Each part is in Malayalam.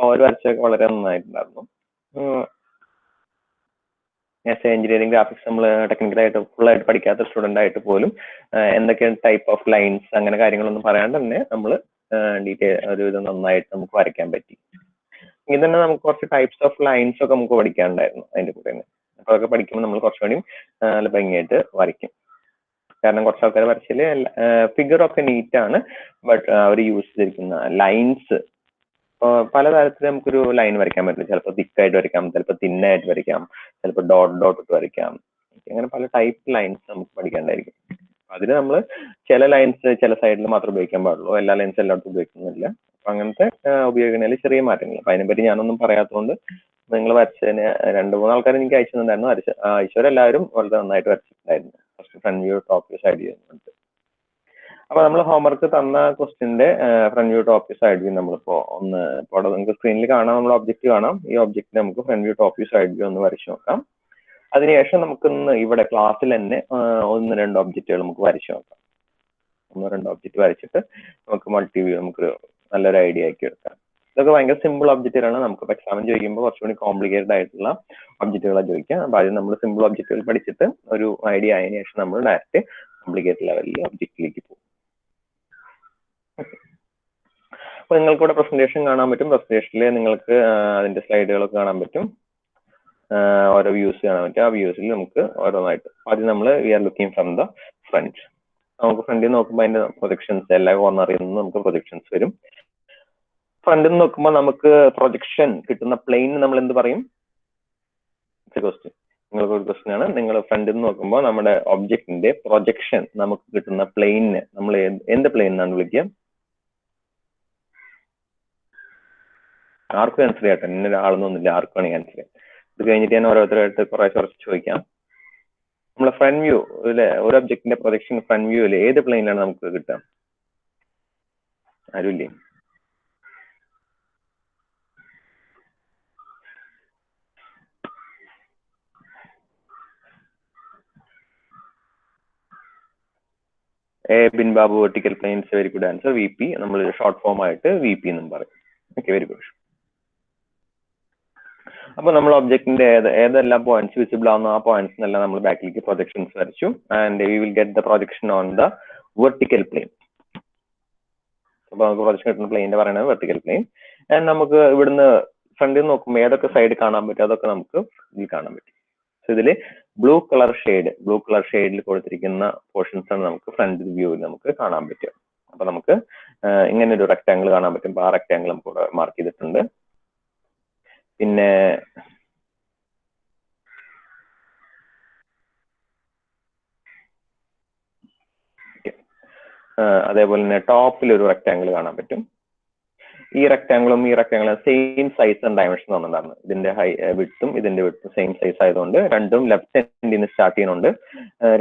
അവർ വരച്ചൊക്കെ വളരെ നന്നായിട്ടുണ്ടായിരുന്നു. എഞ്ചിനീയറിംഗ് ഗ്രാഫിക്സ് നമ്മൾ ടെക്നിക്കലായിട്ട് ഫുള്ളായിട്ട് പഠിക്കാത്ത സ്റ്റുഡൻ്റ് ആയിട്ട് പോലും എന്തൊക്കെയാണ് ടൈപ്പ് ഓഫ് ലൈൻസ് അങ്ങനെ കാര്യങ്ങളൊന്നും പറയാണ്ട് തന്നെ നമ്മൾ ഒരു ഇത് നന്നായിട്ട് നമുക്ക് വരയ്ക്കാൻ പറ്റി. ഇങ്ങനെ തന്നെ നമുക്ക് കുറച്ച് ടൈപ്സ് ഓഫ് ലൈൻസ് ഒക്കെ നമുക്ക് പഠിക്കാനുണ്ടായിരുന്നു അതിൻ്റെ കൂടെ തന്നെ. അപ്പോൾ അതൊക്കെ പഠിക്കുമ്പോൾ നമ്മൾ കുറച്ചുകൂടി നല്ല ഭംഗിയായിട്ട് വരയ്ക്കും. കാരണം കുറച്ച് ആൾക്കാർ വരച്ചാൽ ഫിഗർ ഒക്കെ നീറ്റാണ്, ബട്ട് അവർ യൂസ് ചെയ്തിരിക്കുന്ന ലൈൻസ് പലതരത്തിൽ നമുക്കൊരു ലൈൻ വരയ്ക്കാൻ പറ്റില്ല. ചിലപ്പോൾ തിക്കായിട്ട് വരയ്ക്കാം, ചിലപ്പോൾ തിന്നായിട്ട് വരയ്ക്കാം, ചിലപ്പോൾ ഡോട്ട് ഡോട്ട് ഇട്ട് വരയ്ക്കാം. അങ്ങനെ പല ടൈപ്പ് ലൈൻസ് നമുക്ക് പഠിക്കേണ്ടായിരിക്കും. അതിൽ നമ്മൾ ചില ലൈൻസ് ചില സൈഡിൽ മാത്രമേ ഉപയോഗിക്കാൻ പാടുള്ളൂ, എല്ലാ ലൈൻസ് എല്ലായിടത്തും ഉപയോഗിക്കുന്നില്ല. അപ്പം അങ്ങനത്തെ ഉപയോഗിക്കുന്നതിൽ ചെറിയ മാറ്റങ്ങൾ. അപ്പം അതിനെപ്പറ്റി ഞാനൊന്നും പറയാത്തതുകൊണ്ട് നിങ്ങൾ വരച്ചതിന് 2-3 ആൾക്കാർ എനിക്ക് അയച്ചിട്ടുണ്ടായിരുന്നു. അയച്ചവരെല്ലാവരും വളരെ നന്നായിട്ട് വരച്ചിട്ടുണ്ടായിരുന്നു. First front view, top view, side view. അപ്പൊ നമ്മൾ ഹോംവർക്ക് തന്ന ക്വസ്റ്റിന്റെ front view, top view, side view നമ്മളിപ്പോ ഇപ്പോൾ നിങ്ങൾക്ക് സ്ക്രീനിൽ കാണാം, നമ്മൾ ഒബ്ജക്റ്റ് കാണാം. ഈ ഒബ്ജക്റ്റ് നമുക്ക് front view, top view, side view ഒന്ന് വരച്ചു നോക്കാം. അതിനുശേഷം നമുക്കൊന്ന് ഇവിടെ ക്ലാസ്സിൽ തന്നെ 1-2 ഒബ്ജക്റ്റുകൾ നമുക്ക് വരച്ചു നോക്കാം. 1-2 ഒബ്ജക്റ്റ് വരച്ചിട്ട് നമുക്ക് മൾട്ടി വ്യൂ നമുക്ക് നല്ലൊരു ഐഡിയ ആക്കി എടുക്കാം. ഇതൊക്കെ ഭയങ്കര സിമ്പിൾ ഒബ്ജക്റ്റുകളാണ്. നമുക്ക് എക്സാമിന് ചോദിക്കുമ്പോൾ കുറച്ചുകൂടി കോംപ്ലിക്കേറ്റഡ് ആയിട്ടുള്ള ഒബ്ജക്റ്റുകളാണ് ചോദിക്കാം. അപ്പൊ ആദ്യം നമ്മൾ സിമ്പിൾ ഒബ്ജക്റ്റുകൾ പഠിച്ചിട്ട് ഒരു ഐഡിയ ആയതിനു ശേഷം നമ്മൾ ഡയറക്റ്റ് കോംപ്ലിക്കേറ്റഡ് ലെവലിൽ ഒബ്ജക്റ്റിലേക്ക് പോകും. അപ്പൊ നിങ്ങൾക്ക് ഇവിടെ പ്രസന്റേഷൻ കാണാൻ പറ്റും. പ്രസന്റേഷനിൽ നിങ്ങൾക്ക് അതിന്റെ സ്ലൈഡുകളൊക്കെ കാണാൻ പറ്റും, ഓരോ വ്യൂസ് കാണാൻ പറ്റും. ആ വ്യൂസിൽ നമുക്ക് ഓരോന്നായിട്ട് ആദ്യം നമ്മൾ we are looking from the front. നമുക്ക് ഫ്രണ്ടിൽ നോക്കുമ്പോൾ അതിന്റെ പ്രൊജക്ഷൻസ് എല്ലാ കോർണറിൽ നിന്നും നമുക്ക് പ്രൊജക്ഷൻസ് വരും. ഫ്രണ്ടിൽ നിന്ന് നോക്കുമ്പോൾ നമുക്ക് പ്രൊജക്ഷൻ കിട്ടുന്ന പ്ലെയിൻ നമ്മൾ എന്ത് പറയും? ക്വസ്റ്റ്യൻ, നിങ്ങൾക്ക് ഒരു ക്വസ്റ്റ്യൻ ആണ്. നിങ്ങൾ ഫ്രണ്ടിൽ നിന്ന് നോക്കുമ്പോൾ നമ്മുടെ ഒബ്ജക്റ്റിന്റെ പ്രൊജക്ഷൻ നമുക്ക് കിട്ടുന്ന പ്ലെയിനിന് നമ്മൾ എന്ത് പ്ലെയിൻ എന്നാണ് വിളിക്കുക? ആർക്കും ആൻസർ ചെയ്യട്ടെ, ഇന്ന ഒരാളൊന്നുമില്ല, ആർക്കും വേണമെങ്കിൽ ആൻസർ ചെയ്യാം. ഇത് കഴിഞ്ഞിട്ട് ഞാൻ ഓരോരുത്തരായിട്ട് കുറച്ച് ചോദിക്കാം. നമ്മളെ ഫ്രണ്ട് വ്യൂ അല്ലെ, ഒരു ഒബ്ജക്റ്റിന്റെ പ്രൊജക്ഷൻ ഫ്രണ്ട് വ്യൂ അല്ലെ, ഏത് പ്ലെയിനിലാണ് നമുക്ക് കിട്ടുക? ആരുമില്ലേ? Bin Babu, vertical planes. Very good answer. V P നമ്മൾ ഷോർട്ട് ഫോം ആയിട്ട് വി പി എന്നും പറയും. Okay, very good. അപ്പൊ നമ്മൾ ഒബ്ജക്റ്റിന്റെ ഏതെല്ലാം പോയിന്റ്സ് വിസിബിൾ ആവുന്ന ആ പോയിന്റ്സിനെല്ലാം നമ്മൾ ബാക്കിലേക്ക് പ്രൊജക്ഷൻസ് വരച്ചു. And we will get the projection on the vertical plane. അപ്പൊ നമുക്ക് പ്രൊജക്ഷൻ കിട്ടുന്ന പ്ലെയിനിന്റെ പറയുന്നത് വെർട്ടിക്കൽ പ്ലെയിൻ. ആൻഡ് നമുക്ക് ഇവിടുന്ന് ഫ്രണ്ടിൽ നോക്കുമ്പോൾ ഏതൊക്കെ സൈഡ് കാണാൻ പറ്റും അതൊക്കെ നമുക്ക് ഇതിൽ കാണാൻ പറ്റും. സോ ഇതില് ബ്ലൂ കളർ ഷെയ്ഡിൽ കൊടുത്തിരിക്കുന്ന പോർഷൻസ് ആണ് നമുക്ക് ഫ്രണ്ട് വ്യൂവിൽ നമുക്ക് കാണാൻ പറ്റുക. അപ്പൊ നമുക്ക് ഇങ്ങനെ ഒരു റെക്ടാങ്കിൾ കാണാൻ പറ്റും. ആ റെക്ടാങ്കിൾ നമുക്ക് ഇവിടെ മാർക്ക് ചെയ്തിട്ടുണ്ട്. പിന്നെ അതേപോലെ തന്നെ ടോപ്പിൽ ഒരു റെക്ടാങ്കിൾ കാണാൻ പറ്റും. ഈ റെക്ടാങ്കിളും സെയിം സൈസ് ആൻഡ് ഡയമെൻഷൻ തന്നിട്ടുണ്ടായിരുന്നു. ഇതിന്റെ വിഡ്ത്തും ഇതിന്റെ വിഡ്ത്തും സെയിം സൈസ് ആയതുകൊണ്ട് രണ്ടും ലെഫ്റ്റ് എൻഡിൽ നിന്ന് സ്റ്റാർട്ട് ചെയ്യുന്നുണ്ട്.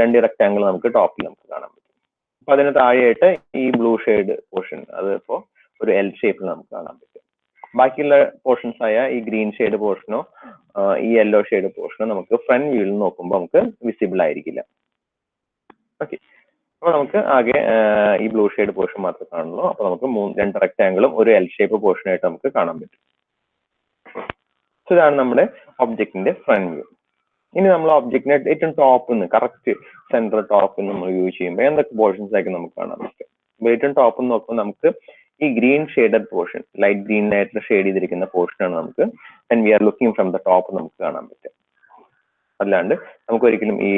2 റെക്ടാങ്കിൾ നമുക്ക് ടോപ്പിൽ നമുക്ക് കാണാൻ പറ്റും. അപ്പൊ അതിന് താഴെയായിട്ട് ഈ ബ്ലൂ ഷെയ്ഡ് പോർഷൻ അത് ഇപ്പോൾ ഒരു എൽ ഷേപ്പിൽ നമുക്ക് കാണാൻ പറ്റും. ബാക്കിയുള്ള പോർഷൻസ് ആയ ഈ ഗ്രീൻ ഷെയ്ഡ് പോർഷനോ ഈ യെല്ലോ ഷെയ്ഡ് പോർഷനോ നമുക്ക് ഫ്രണ്ട് വ്യൂവിൽ നോക്കുമ്പോൾ നമുക്ക് വിസിബിൾ ആയിരിക്കില്ല. ഓക്കെ, അപ്പൊ നമുക്ക് ആകെ ഈ ബ്ലൂ ഷെയ്ഡ് പോർഷൻ മാത്രമേ കാണുള്ളൂ. അപ്പൊ നമുക്ക് 2 റെക്ടാങ്കിളും ഒരു എൽ ഷേപ്പ് പോർഷനായിട്ട് നമുക്ക് കാണാൻ പറ്റും. സോ ഇതാണ് നമ്മുടെ ഒബ്ജക്റ്റിന്റെ ഫ്രണ്ട് വ്യൂ. ഇനി നമ്മൾ ഒബ്ജക്റ്റിനെ ഏറ്റവും ടോപ്പിൽ നിന്ന് കറക്റ്റ് സെൻട്രൽ ടോപ്പിൽ നമ്മൾ യൂസ് ചെയ്യുമ്പോൾ എന്തൊക്കെ പോർഷൻസ് ആയിരിക്കും നമുക്ക് കാണാൻ പറ്റും? ഏറ്റവും ടോപ്പിൽ നിന്ന് നോക്കുമ്പോൾ നമുക്ക് ഈ green shaded portion, light green ആയിട്ട് ഷെയ്ഡ് ചെയ്തിരിക്കുന്ന പോർഷനാണ് നമുക്ക് and we are looking from the top നമുക്ക് കാണാൻ പറ്റും. അല്ലാണ്ട് നമുക്ക് ഒരിക്കലും ഈ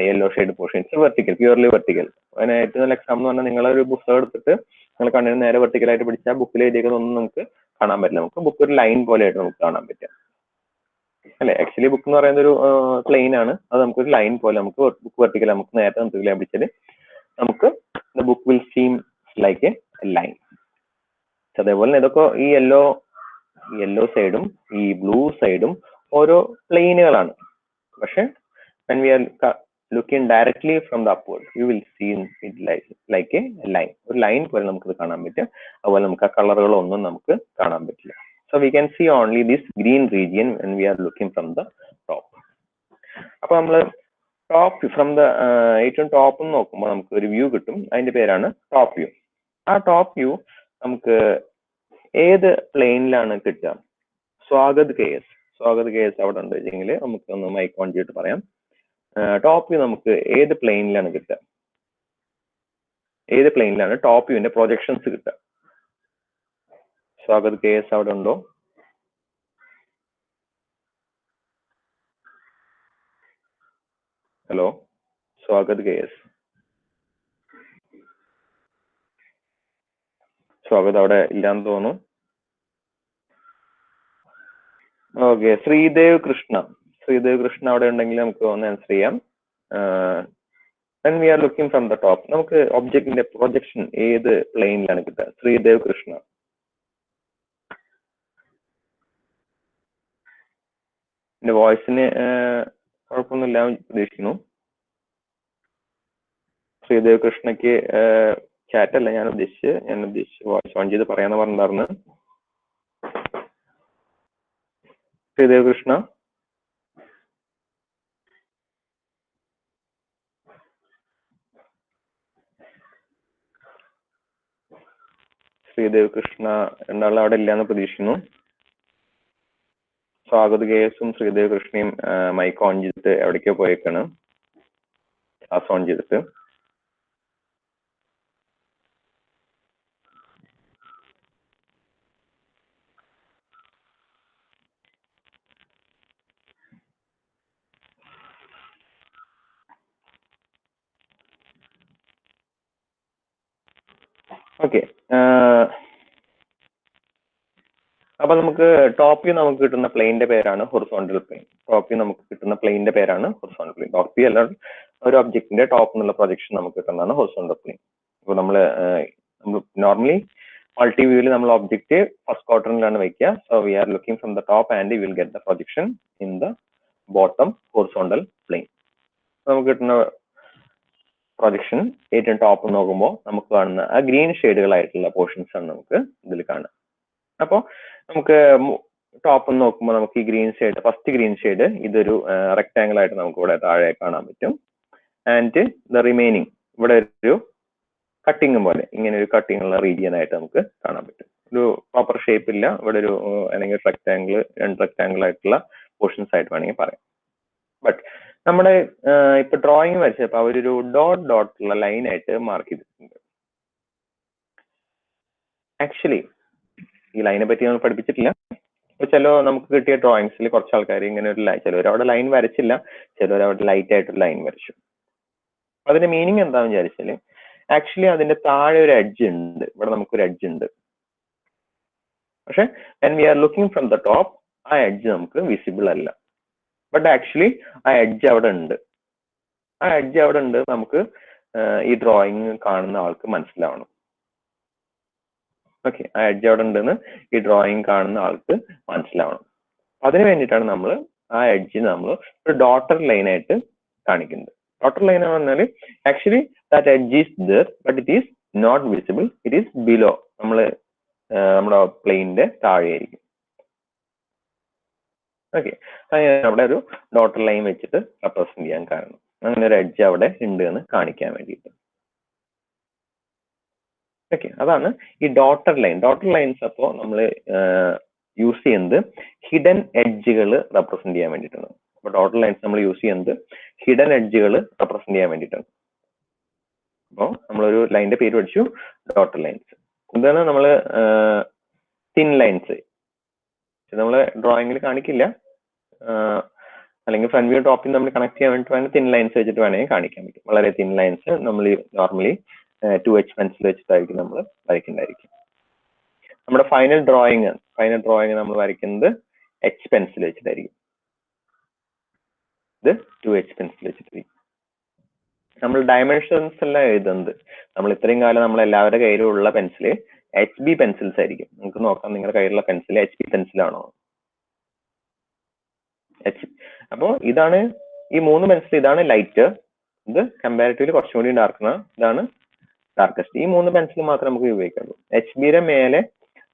yellow shade portions vertical, purely vertical. അതിന് ഏറ്റവും നല്ല എക്സാമ്പിൾ എന്ന് പറഞ്ഞാൽ നിങ്ങളൊരു പുസ്തകം എടുത്തിട്ട് നിങ്ങൾ കണ്ണിന് നേരെ വെർട്ടിക്കലായിട്ട് പിടിച്ചാൽ ബുക്കിൽ എഴുതിയേക്കുന്നൊന്നും നമുക്ക് കാണാൻ പറ്റില്ല. നമുക്ക് ബുക്ക് ഒരു ലൈൻ പോലെയായിട്ട് നമുക്ക് കാണാൻ പറ്റും അല്ലെ. ആക്ച്വലി ബുക്ക് എന്ന് പറയുന്നത് ഒരു പ്ലെയിൻ ആണ്. അത് നമുക്കൊരു ലൈൻ പോലെ നമുക്ക് ബുക്ക് വെർട്ടിക്കൽ നമുക്ക് നേരത്തെ നമുക്ക് പിടിച്ചാൽ നമുക്ക് the book will seam like A line. അതേപോലെ ഇതൊക്കെ ഈ യെല്ലോ സൈഡും ഈ ബ്ലൂ സൈഡും ഓരോ പ്ലെയിനുകളാണ്. പക്ഷെ when we are looking directly from the upward you will see it like a line. ഒരു ലൈൻ പോലെ നമുക്ക് കാണാൻ പറ്റും. അതുപോലെ നമുക്ക് ആ കളറുകളൊന്നും നമുക്ക് കാണാൻ പറ്റില്ല. So we can see only this green region when we are looking from the top. അപ്പൊ നമ്മൾ ടോപ്പ് ഫ്രം ദ ഏറ്റവും ടോപ്പ് നോക്കുമ്പോൾ നമുക്ക് ഒരു വ്യൂ കിട്ടും. അതിന്റെ പേരാണ് ടോപ്പ് വ്യൂ. ആ ടോപ്പ് വ്യൂ നമുക്ക് ഏത് പ്ലെയിനിലാണ് കിട്ടുക? സ്വാഗത് KS അവിടെ ഉണ്ട് വെച്ചെങ്കിൽ നമുക്ക് ഒന്ന് മൈക്ക് ഓൺ ചെയ്തിട്ട് പറയാം. ടോപ്പ് വ്യൂ നമുക്ക് ഏത് പ്ലെയിനിലാണ് കിട്ടുക? ഏത് പ്ലെയിനിലാണ് ടോപ്പ് വ്യൂവിന്റെ പ്രൊജക്ഷൻസ് കിട്ടുക? സ്വാഗത് KS അവിടെ ഉണ്ടോ? Hello, Swagat KS. സ്വാഗത് അവിടെ ഇല്ലാന്ന് തോന്നുന്നു. ഓക്കെ, ശ്രീദേവ് കൃഷ്ണ അവിടെ ഉണ്ടെങ്കിൽ നമുക്ക് ഒന്ന് ആൻസർ ചെയ്യാം. when we are looking from the top, നമുക്ക് ഒബ്ജക്റ്റിന്റെ പ്രൊജക്ഷൻ ഏത് പ്ലെയിനിലാണ് കിട്ടുക? ശ്രീദേവ് കൃഷ്ണ. എന്റെ വോയിസിന് കുഴപ്പമൊന്നുമില്ല പ്രതീക്ഷിക്കുന്നു. ശ്രീദേവ് കൃഷ്ണയ്ക്ക് ചാറ്റ് അല്ല ഞാൻ ഉദ്ദേശിച്ച് വോയിസ് ഓൺ ചെയ്ത് പറയാന്ന് പറഞ്ഞിട്ടുണ്ടായിരുന്നു. ശ്രീദേവ് കൃഷ്ണ, രണ്ടാളും അവിടെ ഇല്ലാന്ന് പ്രതീക്ഷിക്കുന്നു. സ്വാഗത് KSഉം ശ്രീദേവ് കൃഷ്ണയും മൈക്ക് ഓൺ ചെയ്തിട്ട് എവിടേക്കോ പോയേക്കാണ്, ക്ലാസ് ഓൺ ചെയ്തിട്ട്. ഓക്കെ, അപ്പൊ നമുക്ക് ടോപ്പ് വ്യൂ നമുക്ക് കിട്ടുന്ന പ്ലെയിന്റെ പേരാണ് ഹൊറിസോണ്ടൽ പ്ലെയിൻ. ടോപ്പ് വ്യൂ നമുക്ക് കിട്ടുന്ന പ്ലെയിന്റെ പേരാണ് ഹൊറിസോണ്ടൽ പ്ലെയിൻ. ടോപ്പ് വ്യൂ അല്ല, ഒരു ഒബ്ജക്റ്റിന്റെ ടോപ്പ് എന്നുള്ള പ്രൊജക്ഷൻ നമുക്ക് കിട്ടുന്നതാണ് ഹൊറിസോണ്ടൽ പ്ലെയിൻ. അപ്പൊ നമ്മൾ നോർമലി മൾട്ടി വ്യൂവിൽ നമ്മൾ ഒബ്ജക്റ്റ് ഫസ്റ്റ് ക്വാഡ്രന്റിലാണ് വെക്കുക. So we are looking from the top and you will get the projection in the bottom horizontal plane. നമുക്ക് കിട്ടുന്ന പ്രൊജക്ഷൻ ഏറ്റവും ടോപ്പ് നോക്കുമ്പോൾ നമുക്ക് കാണുന്ന ആ ഗ്രീൻ ഷെയ്ഡുകളായിട്ടുള്ള പോർഷൻസ് ആണ് നമുക്ക് ഇതിൽ കാണുക. അപ്പോൾ നമുക്ക് ടോപ്പ് നോക്കുമ്പോൾ നമുക്ക് ഈ green shade, first green shade ഇതൊരു റെക്ടാങ്കിൾ ആയിട്ട് നമുക്ക് ഇവിടെ താഴെ കാണാൻ പറ്റും. ആൻഡ് ദ റിമൈനിങ് ഇവിടെ ഒരു കട്ടിങ് പോലെ ഇങ്ങനെ ഒരു കട്ടിങ് ഉള്ള റീജിയൻ ആയിട്ട് നമുക്ക് കാണാൻ പറ്റും. ഒരു പ്രോപ്പർ ഷേപ്പ് ഇല്ല, ഇവിടെ ഒരു അല്ലെങ്കിൽ രണ്ട് റെക്ടാങ്കിൾ ആയിട്ടുള്ള പോർഷൻസ് ആയിട്ട് വേണമെങ്കിൽ പറയാം. ബട്ട് നമ്മുടെ ഇപ്പൊ ഡ്രോയിങ് വരച്ചപ്പോൾ അവരൊരു ഡോട്ട് ഉള്ള ലൈൻ ആയിട്ട് മാർക്ക് ചെയ്തിട്ടുണ്ട്. ആക്ച്വലി ഈ ലൈനെ പറ്റി നമ്മൾ പഠിപ്പിച്ചിട്ടില്ല. ചില നമുക്ക് കിട്ടിയ ഡ്രോയിങ്സിൽ കുറച്ച് ആൾക്കാർ ഇങ്ങനെ ഒരു ചിലവർ അവിടെ ലൈൻ വരച്ചില്ല, ചിലവർ അവിടെ ലൈറ്റ് ആയിട്ടൊരു ലൈൻ വരച്ചു. അതിന്റെ മീനിങ് എന്താണെന്ന് വിചാരിച്ചാല് ആക്ച്വലി അതിന്റെ താഴെ ഒരു എഡ്ജ് ഉണ്ട്, ഇവിടെ നമുക്കൊരു എഡ്ജ് ഉണ്ട്. പക്ഷെ when we are looking from the top ആ എഡ്ജ് നമുക്ക് വിസിബിൾ അല്ല. ബട്ട് ആക്ച്വലി ആ എഡ്ജ് അവിടെ ഉണ്ട്. ആ എഡ്ജ് അവിടെ ഉണ്ട് നമുക്ക് ഈ ഡ്രോയിങ് കാണുന്ന ആൾക്ക് മനസ്സിലാവണം. ഓക്കെ, ആ എഡ്ജ് അവിടെ ഉണ്ടെന്ന് ഈ ഡ്രോയിങ് കാണുന്ന ആൾക്ക് മനസ്സിലാവണം. അതിന് വേണ്ടിയിട്ടാണ് നമ്മൾ ആ എഡ്ജ് നമ്മൾ ഒരു ഡോട്ടർ ലൈൻ ആയിട്ട് കാണിക്കുന്നത്. ഡോട്ടർ ലൈൻ എന്ന് പറഞ്ഞാൽ actually that edge is there but it is not visible, it is below, നമ്മുടെ പ്ലെയിനിന്റെ താഴെയായിരിക്കും. ഓക്കെ, അവിടെ ഒരു ഡോട്ടർ ലൈൻ വെച്ചിട്ട് റെപ്രസെന്റ് ചെയ്യാൻ കാരണം അങ്ങനെ ഒരു എഡ്ജ് അവിടെ ഉണ്ട് എന്ന് കാണിക്കാൻ വേണ്ടിയിട്ട്. ഓക്കെ, അതാണ് ഈ ഡോട്ടർ ലൈൻ. ഡോട്ടർ ലൈൻസ് അപ്പോൾ നമ്മൾ യൂസ് ചെയ്യുന്നത് ഹിഡൻ എഡ്ജുകൾ റെപ്രസെന്റ് ചെയ്യാൻ വേണ്ടിയിട്ടാണ്. അപ്പോൾ ഡോട്ടർ ലൈൻസ് നമ്മൾ യൂസ് ചെയ്യുന്നത് ഹിഡൻ എഡ്ജുകൾ റെപ്രസെന്റ് ചെയ്യാൻ വേണ്ടിയിട്ടാണ്. അപ്പോൾ നമ്മളൊരു ലൈനിന്റെ പേര് പഠിച്ചു, ഡോട്ടർ ലൈൻസ്. എന്താണ് നമ്മൾ തിൻ ലൈൻസ് നമ്മൾ ഡ്രോയിങ്ങിൽ കാണിക്കില്ല, അല്ലെങ്കിൽ ഫ്രണ്ട് വ്യൂ ടോപ്പിൽ നമ്മൾ കണക്ട് ചെയ്യാൻ വേണ്ടി വേണമെങ്കിൽ തിൻ ലൈൻസ് വെച്ചിട്ട് വേണമെങ്കിൽ കാണിക്കാൻ പറ്റും. വളരെ തിൻ ലൈൻസ് നമ്മൾ നോർമലി 2H പെൻസിൽ വെച്ചിട്ടായിരിക്കും നമ്മൾ വരയ്ക്കുന്നതായിരിക്കും. നമ്മുടെ ഫൈനൽ ഡ്രോയിങ് നമ്മൾ വരയ്ക്കുന്നത് H പെൻസിൽ വെച്ചിട്ടായിരിക്കും. ഇത് 2H പെൻസിൽ വെച്ചിട്ടായിരിക്കും. നമ്മൾ ഡയമെൻഷൻസ് എല്ലാം എഴുതുന്നത് നമ്മൾ ഇത്രയും കാലം നമ്മൾ എല്ലാവരുടെ കയ്യിലുള്ള പെൻസില് HB പെൻസിൽസ് ആയിരിക്കും. നിങ്ങൾക്ക് നോക്കാം നിങ്ങളുടെ കയ്യിലുള്ള പെൻസിൽ HB പെൻസിലാണോ? അപ്പോൾ ഇതാണ് ഈ 3 പെൻസിൽ. ഇതാണ് ലൈറ്റ്, ഇത് കമ്പാരിറ്റീവ്ലി കുറച്ചും കൂടി ഡാർക്കാണ്, ഇതാണ് ഡാർക്കസ്റ്റ്. ഈ 3 പെൻസിൽ മാത്രമേ നമുക്ക് ഉപയോഗിക്കാറുള്ളൂ. HBയുടെ മേലെ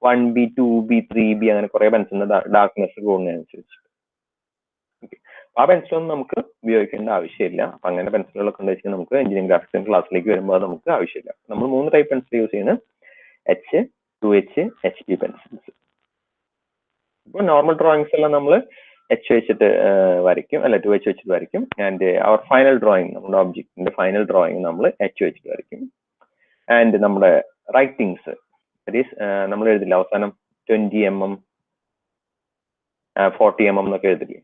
1B 2B 3B അങ്ങനെ കുറെ പെൻസിലിന്റെ ഡാർക്ക്നെസ് കൂടുന്നതിനനുസരിച്ച്. ആ പെൻസിലൊന്നും നമുക്ക് ഉപയോഗിക്കേണ്ട ആവശ്യമില്ല. അപ്പൊ അങ്ങനെ പെൻസിലുകളൊക്കെ ഉണ്ടെങ്കിൽ നമുക്ക് എഞ്ചിനീയറിംഗ് ഗ്രാഫിക്സ് ക്ലാസ്സിലേക്ക് വരുമ്പോൾ നമുക്ക് ആവശ്യമില്ല. നമ്മൾ 3 ടൈപ്പ് പെൻസിൽ യൂസ് ചെയ്യുന്നത് H, 2H HB പെൻസിൽസ്. ഇപ്പോൾ നോർമൽ ഡ്രോയിങ്സ് എല്ലാം നമ്മൾ H വെച്ചിട്ട് വരയ്ക്കും, അല്ല 2H വെച്ചിട്ട് വരയ്ക്കും. ആൻഡ് അവർ ഫൈനൽ ഡ്രോയിങ്, നമ്മുടെ ഒബ്ജക്റ്റിന്റെ ഫൈനൽ ഡ്രോയിങ് നമ്മൾ H വെച്ചിട്ട് വരയ്ക്കും. ആൻഡ് നമ്മുടെ റൈറ്റിങ്സ്, ദാറ്റ് ഈസ് നമ്മൾ എഴുതില്ല അവസാനം 20 mm 40 mm എന്നൊക്കെ എഴുതില്ലേ,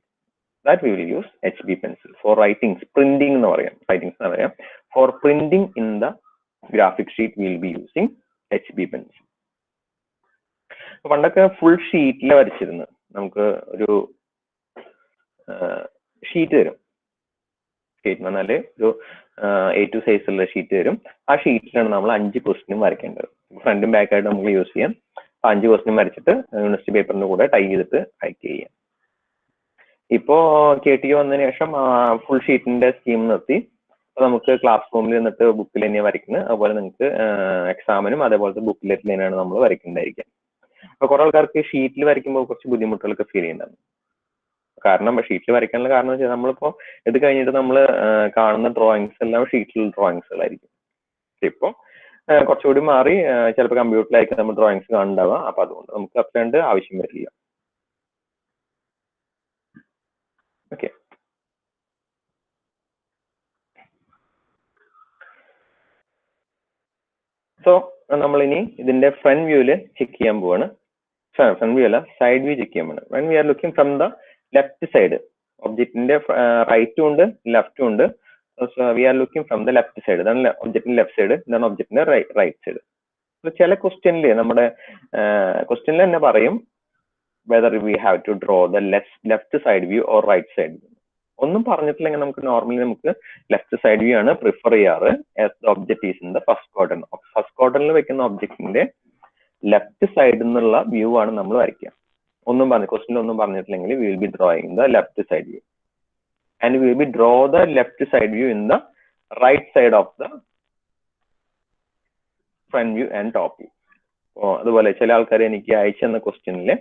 that we will use HB pencil for writings, printing എന്ന് പറയാം, writings എന്ന് പറയാം. For printing in the graphic sheet we will be using HB pencil. പണ്ടൊക്കെ ഫുൾ ഷീറ്റിൽ വരച്ചിരുന്നു. നമുക്ക് ഒരു ഷീറ്റ് തരും, ഷീറ്റ് എന്ന് പറഞ്ഞാൽ ഒരു A2 സൈസുള്ള ഷീറ്റ് തരും. ആ ഷീറ്റിലാണ് നമ്മൾ 5 ക്വസ്റ്റ്യനും വരയ്ക്കേണ്ടത്. ഫ്രണ്ടും ബാക്കായിട്ട് നമുക്ക് യൂസ് ചെയ്യാം. 5 ക്വസ്റ്റ്യൻ വരച്ചിട്ട് യൂണിവേഴ്സിറ്റി പേപ്പറിന്റെ കൂടെ ടൈ ചെയ്തിട്ട് അയക്ക് ചെയ്യാം. ഇപ്പോ KT വന്നതിന് ശേഷം ഫുൾ ഷീറ്റിന്റെ സ്കീം നിർത്തി. അപ്പൊ നമുക്ക് ക്ലാസ് റൂമിൽ നിന്നിട്ട് ബുക്കിൽ തന്നെയാണ് വരയ്ക്കുന്നത്. അതുപോലെ നിങ്ങൾക്ക് എക്സാമിനും അതേപോലത്തെ ബുക്കിലേക്ക് തന്നെയാണ് നമ്മൾ വരയ്ക്കേണ്ടായിരിക്കും. അപ്പൊ കുറെ ആൾക്കാർക്ക് ഷീറ്റിൽ വരയ്ക്കുമ്പോൾ കുറച്ച് ബുദ്ധിമുട്ടുകളൊക്കെ ഫീൽ ചെയ്യുന്നുണ്ട്. കാരണം ഷീറ്റിൽ വരയ്ക്കാനുള്ള കാരണം വെച്ചാൽ നമ്മളിപ്പോ ഇത് കഴിഞ്ഞിട്ട് നമ്മൾ കാണുന്ന ഡ്രോയിങ്സ് എല്ലാം ഷീറ്റിൽ ഡ്രോയിങ്സുകളായിരിക്കും. ഇപ്പൊ കുറച്ചുകൂടി മാറി ചിലപ്പോൾ കമ്പ്യൂട്ടറിലായിരിക്കും നമ്മൾ ഡ്രോയിങ്സ് കാണുന്നുണ്ടാവുക. അപ്പൊ അതുകൊണ്ട് നമുക്ക് അത്രണ്ട് ആവശ്യം വരില്ല. ഓക്കെ, സോ നമ്മളിനി ഇതിന്റെ ഫ്രണ്ട് വ്യൂല് ചെക്ക് ചെയ്യാൻ പോവാണ്. ഫ്രണ്ട് വ്യൂ അല്ല, സൈഡ് വ്യൂ ചെക്ക് ചെയ്യാൻ പോവാണ്. When we are looking from the left side, ഒബ്ജക്റ്റിന്റെ റൈറ്റും ഉണ്ട് ലെഫ്റ്റും ഉണ്ട്. We are looking from the left side, ഇതാണ് ഒബ്ജക്റ്റിന്റെ ലെഫ്റ്റ് സൈഡ്, ഇതാണ് ഒബ്ജക്റ്റിന്റെ റൈറ്റ് സൈഡ്. ചില ക്വസ്റ്റ്യനില് നമ്മുടെ ക്വസ്റ്റ്യനിൽ തന്നെ പറയും whether we have to draw the left side view or right side view. ഒന്നും പറഞ്ഞിട്ടില്ലെങ്കിൽ നമുക്ക് നോർമലി നമുക്ക് ലെഫ്റ്റ് സൈഡ് വ്യൂ ആണ് പ്രിഫർ ചെയ്യാറ്. As the object is in the first quadrant. First ക്വാഡ്രന്റിൽ വെക്കുന്ന ഒബ്ജക്റ്റിന്റെ ലെഫ്റ്റ് സൈഡിൽ നിന്നുള്ള വ്യൂ ആണ് നമ്മൾ വരയ്ക്കുക. ഒന്നും ക്വസ്റ്റ്യനിൽ ഒന്നും പറഞ്ഞിട്ടില്ലെങ്കിൽ we will be drawing the left side view and we will be draw the left side view in the right side of the front view and top view. അതുപോലെ ചില ആൾക്കാർ എനിക്ക് അയച്ചെന്ന ക്വസ്റ്റ്യനില്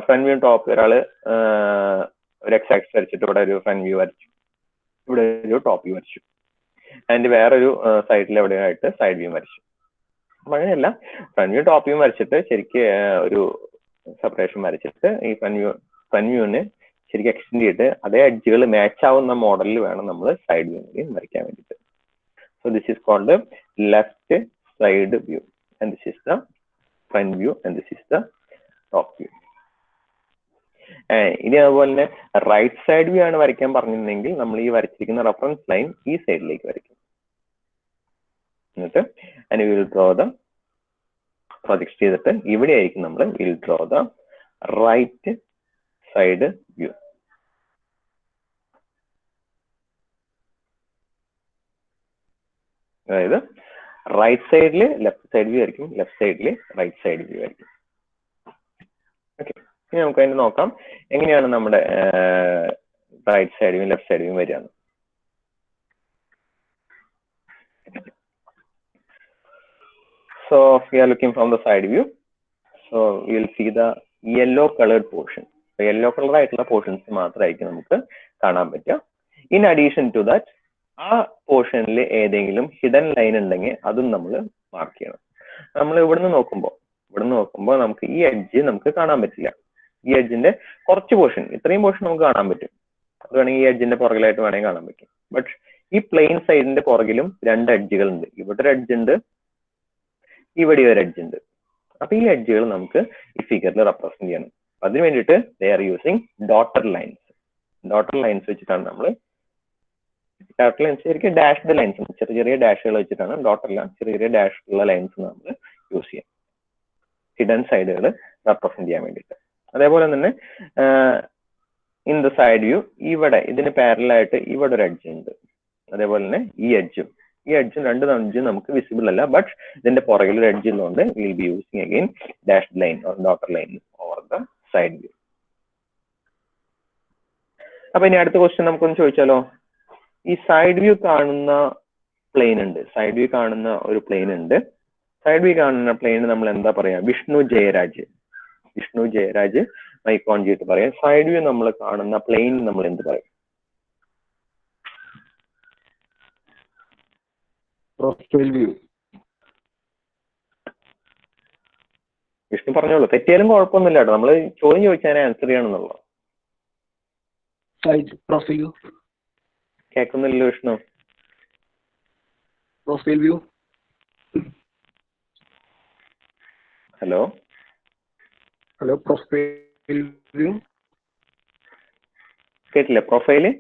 ഫ്രണ്ട് വ്യൂ ടോപ്പ് ഒരാള് ഒരു എക്സ് ആക്സിസ് വരച്ചിട്ട് ഇവിടെ ഒരു ഫ്രണ്ട് വ്യൂ വരച്ചു, ഇവിടെ ഒരു ടോപ്പ് വ്യൂ വരച്ചു, ആൻഡ് വേറൊരു സൈഡിൽ എവിടെയായിട്ട് സൈഡ് വ്യൂ വരച്ചു. അപ്പൊ അങ്ങനെയല്ല, ഫ്രണ്ട് വ്യൂ ടോപ്പ് വ്യൂ വരച്ചിട്ട് ശരിക്ക് ഒരു സെപ്പറേഷൻ വരച്ചിട്ട് ഈ ഫ്രണ്ട് വ്യൂവിന് ശരിക്കും എക്സ്റ്റെൻഡ് ചെയ്തിട്ട് അതേ എഡ്ജുകൾ മാച്ച് ആവുന്ന മോഡലിൽ വേണം നമ്മൾ സൈഡ് വ്യൂ വരയ്ക്കാൻ വേണ്ടിയിട്ട്. So this is called left side view and this is the front view and this is the top view. ഇനി അതുപോലെ തന്നെ റൈറ്റ് സൈഡ് വ്യൂ ആണ് വരയ്ക്കാൻ പറഞ്ഞിരുന്നെങ്കിൽ നമ്മൾ ഈ വരച്ചിരിക്കുന്ന റെഫറൻസ് ലൈൻ ഈ സൈഡിലേക്ക് വരയ്ക്കും. എന്നിട്ട് അതിന് വിൽ ഡ്രോ ദ പ്രൊജക്ട് ചെയ്തിട്ട് ഇവിടെ ആയിരിക്കും നമ്മൾ will draw the right side view. അതായത് റൈറ്റ് സൈഡിൽ ലെഫ്റ്റ് സൈഡ് വ്യൂ ആയിരിക്കും, ലെഫ്റ്റ് സൈഡിൽ റൈറ്റ് സൈഡ് വ്യൂ ആയിരിക്കും. ഓക്കെ, ഇനി നമുക്ക് അതിന് നോക്കാം എങ്ങനെയാണ് നമ്മുടെ right side view left side view വരികയാണ്. So we are looking from the side view. So we will see the yellow colored portion. So yellow color ആയിട്ടുള്ള പോർഷൻസ് മാത്രമായിരിക്കും നമുക്ക് കാണാൻ പറ്റുക. ഇൻ അഡീഷൻ ടു ദാറ്റ് ആ പോർഷനിൽ ഏതെങ്കിലും ഹിഡൻ ലൈൻ ഉണ്ടെങ്കിൽ അതും നമ്മൾ മാർക്ക് ചെയ്യണം. നമ്മൾ ഇവിടുന്ന് നോക്കുമ്പോൾ നമുക്ക് ഈ എഡ്ജ് നമുക്ക് കാണാൻ പറ്റില്ല. ഈ എഡ്ജിന്റെ കുറച്ച് പോർഷൻ, ഇത്രയും പോർഷൻ നമുക്ക് കാണാൻ പറ്റും. അത് വേണമെങ്കിൽ ഈ എഡ്ജിന്റെ പുറകിലായിട്ട് വേണമെങ്കിൽ കാണാൻ പറ്റും. ബട്ട് ഈ പ്ലെയിൻ സൈഡിന്റെ പുറകിലും 2 എഡ്ജുകൾ ഉണ്ട്. ഇവിടെ ഒരു എഡ്ജ് ഉണ്ട്, ഇവിടെ ഒരു എഡ്ജ് ഉണ്ട്. അപ്പൊ ഈ എഡ്ജുകൾ നമുക്ക് ഈ ഫിഗറിൽ റെപ്രസെന്റ് ചെയ്യണം. അതിന് വേണ്ടിയിട്ട് they are using daughter lines. Daughter lines വെച്ചിട്ടാണ് നമ്മൾ, ഡോട്ടർ ലൈൻസ് ശരിക്കും ഡാഷ്ഡ് ലൈൻസ്, ചെറിയ ചെറിയ ഡാഷുകൾ വെച്ചിട്ടാണ്, ഡോട്ടറില്ല ചെറിയ ചെറിയ ഡാഷ് ഉള്ള ലൈൻസ് നമ്മൾ യൂസ് ചെയ്യാം ഹിഡൻ സൈഡുകൾ റെപ്രസെന്റ് ചെയ്യാൻ വേണ്ടിയിട്ട്. അതേപോലെ തന്നെ ഇൻ ദ സൈഡ് വ്യൂ ഇവിടെ ഇതിന് പാരലൽ ആയിട്ട് ഇവിടെ ഒരു എഡ്ജ് ഉണ്ട്. അതേപോലെ തന്നെ ഈ എഡ്ജും 2 എഡ്ജും നമുക്ക് വിസിബിൾ അല്ല, ബട്ട് ഇതിന്റെ പുറകിൽ ഒരു എഡ്ജ് ഉള്ളതുകൊണ്ട് will be using again dashed line or daughter line over the side view. അപ്പൊ ഇനി അടുത്ത ക്വസ്റ്റ്യൻ നമുക്കൊന്ന് ചോദിച്ചാലോ. ഈ സൈഡ് വ്യൂ കാണുന്ന പ്ലെയിൻ ഉണ്ട്, സൈഡ് വ്യൂ കാണുന്ന ഒരു പ്ലെയിൻ ഉണ്ട്. സൈഡ് വ്യൂ കാണുന്ന പ്ലെയിൻ നമ്മൾ എന്താ പറയാ? വിഷ്ണു ജയരാജ് മൈക്ക് ഓൺ ചെയ്തിട്ട് പറയാം. സൈഡ് വ്യൂ നമ്മൾ കാണുന്ന പ്ലെയിൻ നമ്മൾ എന്ത് പറയും? Profile view. വിഷ്ണു പറഞ്ഞോളൂ, തെറ്റിയാലും കുഴപ്പമൊന്നുമില്ല കേട്ടോ, നമ്മൾ ചോദ്യം ചോദിച്ചാൽ ആൻസർ ചെയ്യണമെന്നുള്ളൂ. പ്രൊഫൈൽ കേൾക്കുന്നില്ലല്ലോ Vishnu. Profile view. Hello hello, profile view കേട്ടില്ല. പ്രൊഫൈല്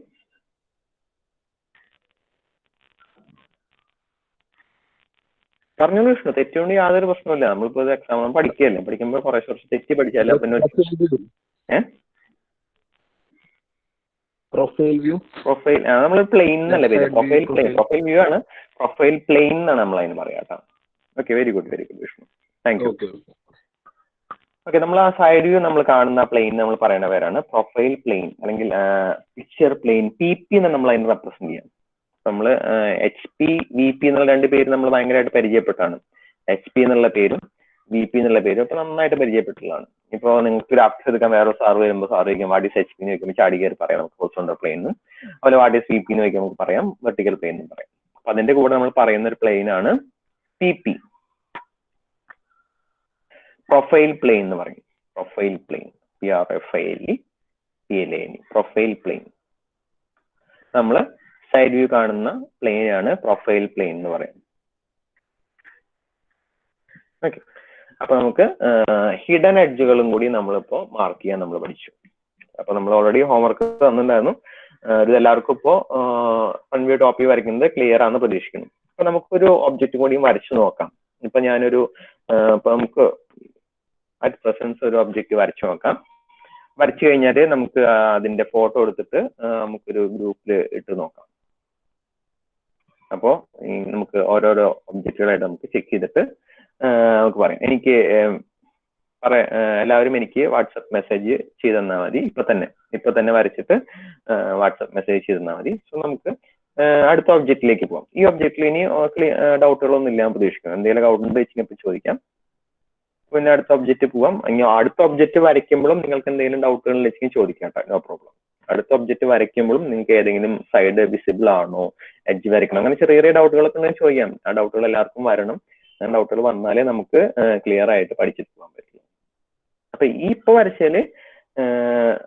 പറഞ്ഞോളൂ വിഷ്ണു, തെറ്റുകൊണ്ട് യാതൊരു പ്രശ്നമില്ല. നമ്മളിപ്പോ ഇത് എക്സാം പഠിക്കുകയല്ലേ, പഠിക്കുമ്പോൾ കുറേ കുറച്ച് തെറ്റി പഠിച്ചാലേ പിന്നെ പ്രൊഫൈൽ വ്യൂ. പ്രൊഫൈൽ നമ്മൾ പ്ലെയിൻ എന്നല്ല പേര്, പ്രൊഫൈൽ പ്ലെയിൻ, പ്രൊഫൈൽ വ്യൂ ആണ്, പ്രൊഫൈൽ പ്ലെയിൻ എന്നാണ് നമ്മൾ അതിന് പറയാം കേട്ടോ. Okay, very good Vishnu, thank you. Okay, നമ്മൾ ആ സൈഡ് വ്യൂ നമ്മൾ കാണുന്ന പ്ലെയിൻ നമ്മൾ പറയുന്ന പേരാണ് പ്രൊഫൈൽ പ്ലെയിൻ അല്ലെങ്കിൽ പിക്ചർ പ്ലെയിൻ. PP എന്ന് നമ്മൾ അതിന് റെപ്രസെന്റ് ചെയ്യാം. നമ്മൾ HP VP എന്നുള്ള രണ്ട് പേര് നമ്മൾ ഭയങ്കരമായിട്ട് പരിചയപ്പെട്ടാണ്. HP എന്നുള്ള പേരും VP എന്നുള്ള പേരും അപ്പൊ നന്നായിട്ട് പരിചയപ്പെട്ടുള്ളതാണ്. ഇപ്പോൾ നിങ്ങൾക്ക് ഒരു ആപ്സ് എടുക്കാൻ വേറെ സാർ വരുമ്പോൾ സാർ ചോദിക്കും വാട്ട് ഈസ് HP എന്ന് ചോദിക്കുമ്പോൾ ചാടി കയറി പറയാം നമുക്ക് ഹൊറിസോണ്ടൽ പ്ലെയിൻ എന്നും, അതുപോലെ വാട്ട് ഈസ് VP എന്ന് ചോദിക്കുമ്പോൾ നമുക്ക് പറയാം വെർട്ടിക്കൽ പ്ലെയിൻ എന്നും പറയാം. അപ്പൊ അതിന്റെ കൂടെ നമ്മൾ പറയുന്ന ഒരു പ്ലെയിൻ ആണ് PP, പ്രൊഫൈൽ പ്ലെയിൻ എന്ന് പറയും. Profile plane, PROFILE, profile plane. നമ്മൾ സൈഡ് വ്യൂ കാണുന്ന പ്ലെയിൻ ആണ് പ്രൊഫൈൽ പ്ലെയിൻ എന്ന് പറയുന്നത്. ഓക്കെ, അപ്പൊ നമുക്ക് ഹിഡൻ എഡ്ജുകളും കൂടി നമ്മളിപ്പോ മാർക്ക് ചെയ്യാൻ നമ്മൾ പഠിച്ചു. അപ്പൊ നമ്മൾ ഓൾറെഡി ഹോംവർക്ക് തന്നിട്ടുണ്ടായിരുന്നു. ഇത് എല്ലാവർക്കും ഇപ്പോ ഫ്രണ്ട് വ്യൂ ടോപ്പ് വ്യൂ വരയ്ക്കുന്നത് ക്ലിയർ ആണെന്ന് പ്രതീക്ഷിക്കുന്നു. അപ്പൊ നമുക്കൊരു ഒബ്ജക്റ്റ് കൂടിയും വരച്ചു നോക്കാം. ഇപ്പൊ ഞാനൊരു ഇപ്പൊ നമുക്ക് അറ്റ് പ്രസൻസ് ഒരു ഒബ്ജക്റ്റ് വരച്ചു നോക്കാം. വരച്ചു കഴിഞ്ഞാൽ നമുക്ക് അതിന്റെ ഫോട്ടോ എടുത്തിട്ട് നമുക്കൊരു ഗ്രൂപ്പിൽ ഇട്ട് നോക്കാം. അപ്പോൾ നമുക്ക് ഓരോരോ ഒബ്ജക്റ്റുകളായിട്ട് നമുക്ക് ചെക്ക് ചെയ്തിട്ട് നമുക്ക് പറയാം. എനിക്ക് എല്ലാവരും എനിക്ക് വാട്സപ്പ് മെസ്സേജ് ചെയ്ത് തന്നാൽ മതി. ഇപ്പൊ തന്നെ വരച്ചിട്ട് വാട്സപ്പ് മെസ്സേജ് ചെയ്ത് തന്നാൽ മതി. സോ നമുക്ക് അടുത്ത ഒബ്ജക്റ്റിലേക്ക് പോകാം. ഈ ഒബ്ജക്റ്റിൽ ഇനി ഡൗട്ടുകളൊന്നും ഇല്ല പ്രതീക്ഷിക്കണം. എന്തെങ്കിലും ഡൗട്ട് ഉണ്ട് വെച്ചിട്ട് ചോദിക്കാം. പിന്നെ അടുത്ത ഒബ്ജക്റ്റ് പോവാം. ഇനി അടുത്ത ഒബ്ജക്റ്റ് വരയ്ക്കുമ്പോഴും നിങ്ങൾക്ക് എന്തെങ്കിലും ഡൗട്ടുകൾ വെച്ചെങ്കിൽ ചോദിക്കാം, നോ പ്രോബ്ലം. അടുത്ത ഒബ്ജക്റ്റ് വരയ്ക്കുമ്പോഴും നിങ്ങൾക്ക് ഏതെങ്കിലും സൈഡ് വിസിബിൾ ആണോ, എഡ്ജ് വരയ്ക്കണം, അങ്ങനെ ചെറിയ ചെറിയ ഡൗട്ടുകളൊക്കെ ഉണ്ടെങ്കിൽ ചോദിക്കാം. ആ ഡൗട്ടുകൾ എല്ലാവർക്കും വരണം. ആ ഡൗട്ടുകൾ വന്നാലേ നമുക്ക് ക്ലിയർ ആയിട്ട് പഠിച്ചിട്ട് പോകാൻ പറ്റുള്ളൂ. അപ്പൊ ഈ ഇപ്പൊ വരച്ചാല്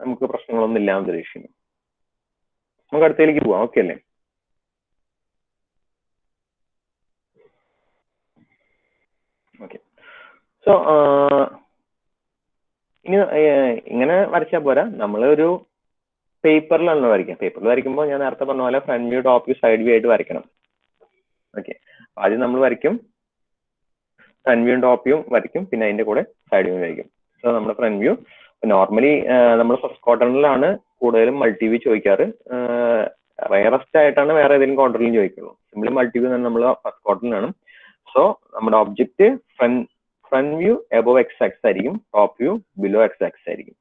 നമുക്ക് പ്രശ്നങ്ങളൊന്നും ഇല്ലാന്ന് പ്രതീക്ഷിക്കുന്നു. നമുക്ക് അടുത്തേക്ക് പോവാം. ഓക്കെ അല്ലേ? ഓക്കെ, സോ ഇനി ഇങ്ങനെ വരച്ചാൽ പോരാ, നമ്മളൊരു പേപ്പറിലാണല്ലോ വരയ്ക്കുക. പേപ്പറിൽ വരയ്ക്കുമ്പോൾ ഞാൻ നേരത്തെ പറഞ്ഞ പോലെ front view top view side view ആയിട്ട് വരയ്ക്കണം. ഓക്കെ, ആദ്യം നമ്മൾ വരയ്ക്കും, ഫ്രണ്ട് വ്യൂ ടോപ്പ് വ്യൂ വരയ്ക്കും, പിന്നെ അതിന്റെ കൂടെ സൈഡ് വ്യൂ വരയ്ക്കും. സോ നമ്മുടെ ഫ്രണ്ട് വ്യൂ നോർമലി നമ്മൾ ഫസ്റ്റ് ക്വാർട്ടറിലാണ് കൂടുതലും മൾട്ടി വ്യൂ ചോദിക്കാറ്. റയറസ്റ്റ് ആയിട്ടാണ് വേറെ ഏതെങ്കിലും ക്വാർട്ടറിലും ചോദിക്കുള്ളൂ. സിംപ്ലി മൾട്ടി വ്യൂ നമ്മൾ ഫസ്റ്റ് ക്വാർട്ടറിലാണ്. സോ നമ്മുടെ object front view above X axis ആയിരിക്കും, top view below X axis ആയിരിക്കും.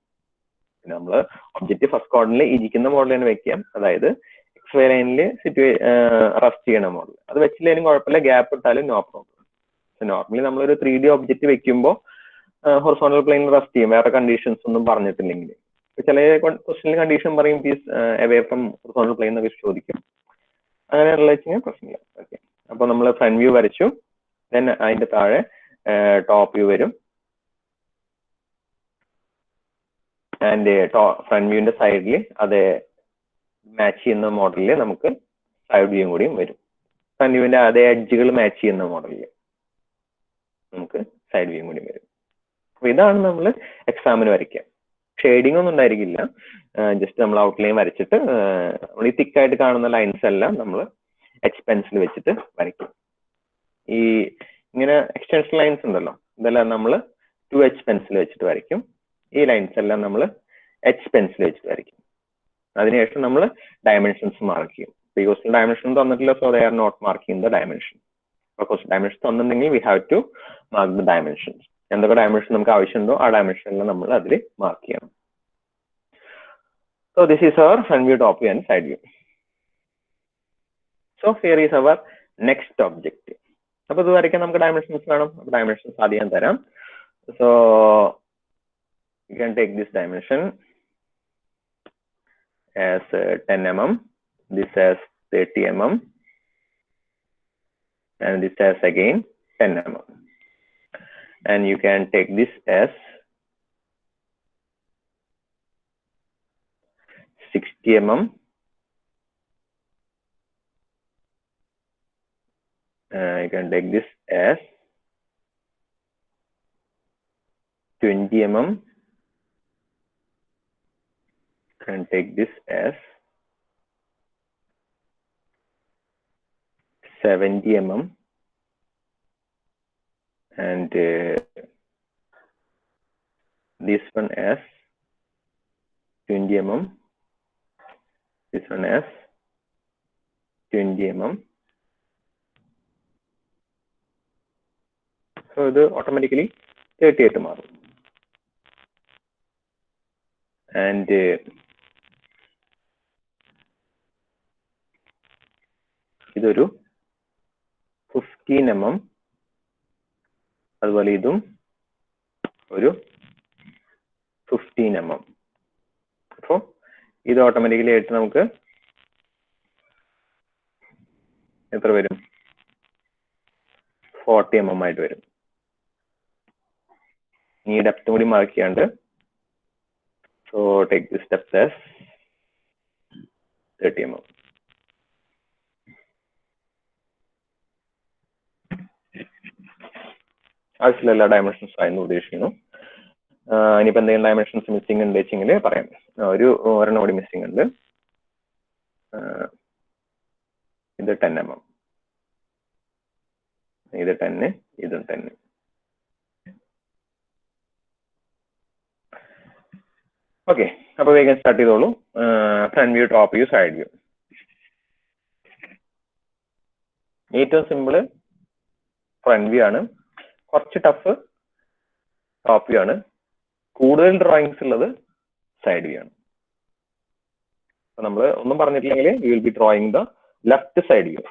പിന്നെ നമ്മൾ ഒബ്ജക്റ്റ് ഫസ്റ്റ് ക്വാർട്ടറിൽ ഇരിക്കുന്ന മോഡൽ തന്നെ വെക്കാം, അതായത് XY ലൈനിൽ റെസ്റ്റ് ചെയ്യണ മോഡൽ. അത് വെച്ചില്ലെങ്കിലും കുഴപ്പമില്ല, ഗ്യാപ്പ് ഇട്ടാലും നോ പ്രോബ്ലം. നോർമലി നമ്മളൊരു 3D ഒബ്ജക്റ്റ് വെക്കുമ്പോൾ ഹൊറിസോണ്ടൽ പ്ലെയിൻ റെസ്റ്റ് ചെയ്യും, വേറെ കണ്ടീഷൻസ് ഒന്നും പറഞ്ഞിട്ടില്ലെങ്കിൽ. ചില ക്വസ്റ്റ്യനിൽ കണ്ടീഷൻ പറയും piece away from horizontal plane എന്നൊക്കെ ചോദിക്കും. അങ്ങനെയുള്ള വെച്ചാൽ പ്രശ്നമില്ല. ഓക്കെ, അപ്പൊ നമ്മൾ ഫ്രണ്ട് വ്യൂ വരച്ചു, ദെൻ അതിന്റെ താഴെ ടോപ്പ് വ്യൂ വരും, ആൻഡ് ഫ്രണ്ട് വ്യൂവിന്റെ സൈഡിൽ അതേ മാച്ച് ചെയ്യുന്ന മോഡലിൽ നമുക്ക് സൈഡ് വ്യൂയും കൂടിയും വരും. ഫ്രണ്ട് വ്യൂവിന്റെ അതേ എഡ്ജുകൾ മാച്ച് ചെയ്യുന്ന മോഡലിൽ നമുക്ക് സൈഡ് വ്യൂയും കൂടി വരും. അപ്പൊ ഇതാണ് നമ്മൾ എക്സാമിന് വരയ്ക്കുക. ഷെയ്ഡിംഗ് ഒന്നും ഉണ്ടായിരിക്കില്ല, ജസ്റ്റ് നമ്മൾ ഔട്ട്ലൈൻ വരച്ചിട്ട് നമ്മൾ ഈ തിക്കായിട്ട് കാണുന്ന ലൈൻസ് എല്ലാം നമ്മൾ എച്ച് പെൻസിൽ വെച്ചിട്ട് വരയ്ക്കും. ഈ ഇങ്ങനെ എക്സ്റ്റൻഷൻ ലൈൻസ് ഉണ്ടല്ലോ, ഇതെല്ലാം നമ്മൾ 2H പെൻസിൽ വെച്ചിട്ട് വരയ്ക്കും. ഈ ലൈൻസ് എല്ലാം നമ്മൾ H പെൻസിൽ വെച്ചിട്ട് വരയ്ക്കും. അതിനുശേഷം നമ്മൾ ഡയമെൻഷൻസ് മാർക്ക് ചെയ്യും. ക്വസ്റ്റ്യൻ ഡയമെൻഷൻ തന്നിട്ടില്ല, so they are not marking the dimension. Question dimension തന്നിട്ടുണ്ടെങ്കിൽ we have to mark the dimensions. എന്തൊക്കെ ഡയമെൻഷൻ നമുക്ക് ആവശ്യമുണ്ടോ ആ ഡയമെൻഷനെല്ലാം നമ്മൾ അതിൽ മാർക്ക് ചെയ്യണം. So this is our front view, top view and side view. So here is our next object. അപ്പൊ ഇത് വരയ്ക്കാൻ നമുക്ക് ഡയമെൻഷൻസ് വേണം. അപ്പൊ ഡയമെൻഷൻസ് ആദ്യം ഞാൻ തരാം. So you can take this dimension as 10 mm, this as 30 mm, and this as again 10 mm. and you can take this as 60 mm. You can take this as 20 mm. Can take this as 70 mm, and this one as 20 mm, this one as 20 mm. So the automatically 38 മാറും. And ഇതൊരു 15 mm, അതുപോലെ ഇതും ഒരു 15 mm. അപ്പോൾ ഇത് ഓട്ടോമാറ്റിക്കലി ആയിട്ട് നമുക്ക് എത്ര വരും? 40 mm ആയിട്ട് വരും. ഈ ഡെപ്ത് കൂടി മാർക്ക് ചെയ്യാണ്ട്, so take this depth as 30 mm. ആവശ്യമില്ല എല്ലാ ഡയമെൻഷൻസ് ആയിരുന്നു ഉദ്ദേശിക്കുന്നു. ഇനിയിപ്പോൾ എന്തെങ്കിലും ഡയമെൻഷൻസ് മിസ്സിംഗ് ഉണ്ട് വെച്ചെങ്കിൽ പറയാം. ഒരെണ്ണം കൂടി മിസ്സിംഗ് ഉണ്ട്. ഇത് 10 mm, ഇത് 10, ഇതും 10. ഓക്കെ, അപ്പോൾ വേഗം സ്റ്റാർട്ട് ചെയ്തോളൂ. Front view, top view, side view. ഏറ്റവും സിമ്പിള് ഫ്രണ്ട് വ്യൂ ആണ്, കുറച്ച് ടഫ് ടോപ്പ് വ്യൂ ആണ്, കൂടുതൽ ഡ്രോയിങ്സ് ഉള്ളത് സൈഡ് വ്യൂ ആണ്. അപ്പൊ നമ്മൾ ഒന്നും പറഞ്ഞിട്ടില്ലെങ്കിൽ you will be drawing the left side view.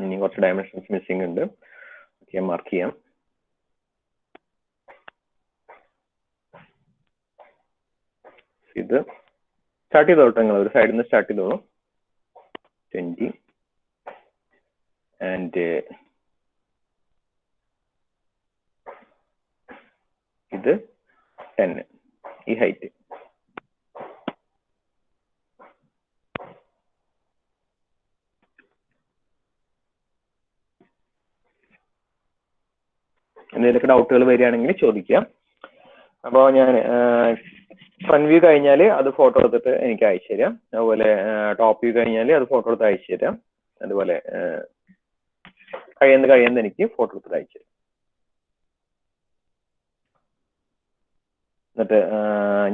ഇനി കുറച്ച് ഡയമെൻഷൻസ് മിസ്സിംഗ് ഉണ്ട്, ഓക്കെ, മാർക്ക് ചെയ്യാം. ഇത് സ്റ്റാർട്ട് ചെയ്തോട്ടെ, നിങ്ങൾ ഒരു സൈഡിൽ നിന്ന് സ്റ്റാർട്ട് ചെയ്തോളൂ. 20 ആൻഡ് ഇത് 10, ഈ ഹൈറ്റ്. എന്തെങ്കിലുമൊക്കെ ഡൗട്ടുകൾ വരികയാണെങ്കിൽ ചോദിക്കാം. അപ്പോൾ ഞാൻ ഫ്രണ്ട് വ്യൂ കഴിഞ്ഞാൽ അത് ഫോട്ടോ എടുത്തിട്ട് എനിക്ക് അയച്ചു തരാം. അതുപോലെ ടോപ്പ് വ്യൂ കഴിഞ്ഞാൽ അത് ഫോട്ടോ എടുത്ത് അയച്ചു തരാം. അതുപോലെ കഴിയുന്ന എനിക്ക് ഫോട്ടോ എടുത്തിട്ട് അയച്ചു തരാം. എന്നിട്ട്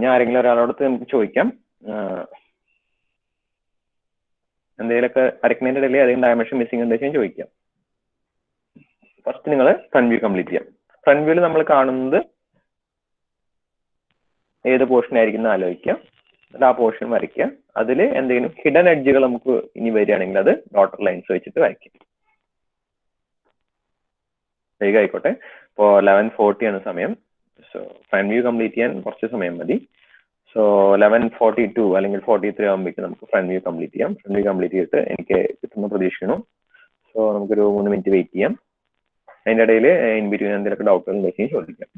ഞാൻ ആരെങ്കിലും ഒരാളോടത്ത് നമുക്ക് ചോദിക്കാം, എന്തെങ്കിലുമൊക്കെ വരയ്ക്കുന്നതിൻ്റെ ഇടയിൽ ഏതെങ്കിലും ഡയമെൻഷൻ മിസ്സിംഗ് ഉണ്ടെന്ന് വെച്ചാൽ ചോദിക്കാം. ഫസ്റ്റ് നിങ്ങൾ ഫ്രണ്ട് വ്യൂ കംപ്ലീറ്റ് ചെയ്യാം. ഫ്രണ്ട് വ്യൂവിൽ നമ്മൾ കാണുന്നത് ഏത് പോർഷൻ ആയിരിക്കും എന്ന് ആലോചിക്കുക, എന്നിട്ട് ആ പോർഷൻ വരയ്ക്കുക. അതിൽ എന്തെങ്കിലും ഹിഡൻ എഡ്ജുകൾ നമുക്ക് ഇനി വരികയാണെങ്കിൽ അത് ഡോട്ടർ ലൈൻസ് വെച്ചിട്ട് വരയ്ക്കും. വേഗം ആയിക്കോട്ടെ. ഇപ്പോൾ 11:40 ആണ് സമയം. സോ ഫ്രണ്ട് വ്യൂ കംപ്ലീറ്റ് ചെയ്യാൻ കുറച്ച് സമയം മതി. സോ 11:42 അല്ലെങ്കിൽ 43 ആകുമ്പോഴേക്കും നമുക്ക് ഫ്രണ്ട് വ്യൂ കംപ്ലീറ്റ് ചെയ്യാം. ഫ്രണ്ട് വ്യൂ കംപ്ലീറ്റ് ചെയ്തിട്ട് എനിക്ക് കിട്ടുന്ന പ്രതീക്ഷിക്കണം. സോ നമുക്കൊരു 3 മിനിറ്റ് വെയിറ്റ് ചെയ്യാം. അതിൻ്റെ ഇടയിൽ ഇൻ ബിറ്റ്വീൻ എന്തെങ്കിലുമൊക്കെ ഡൗട്ടുകൾ ഉണ്ടെങ്കിൽ ചോദിക്കാം.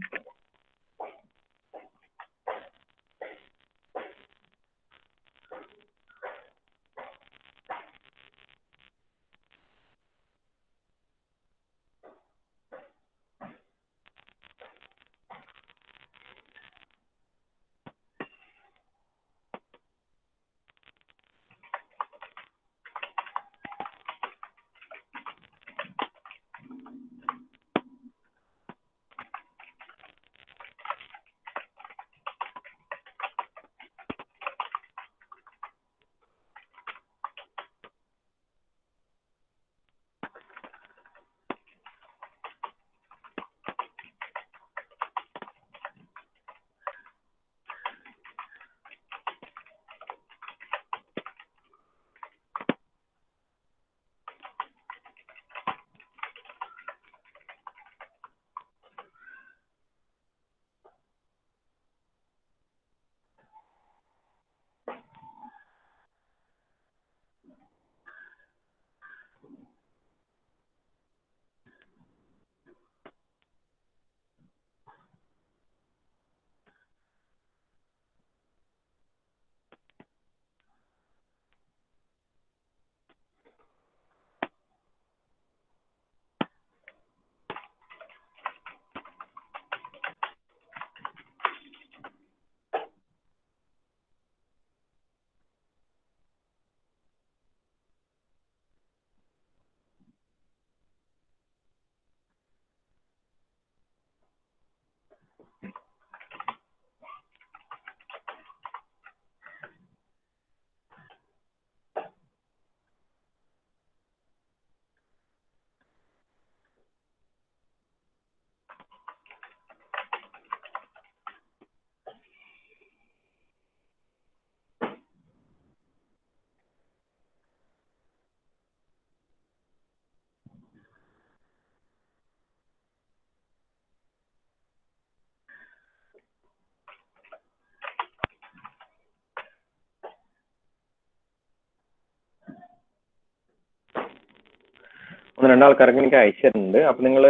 ഒന്ന് രണ്ടാൾക്കാർക്ക് എനിക്ക് അയച്ചു തരുന്നുണ്ട്. അപ്പൊ നിങ്ങൾ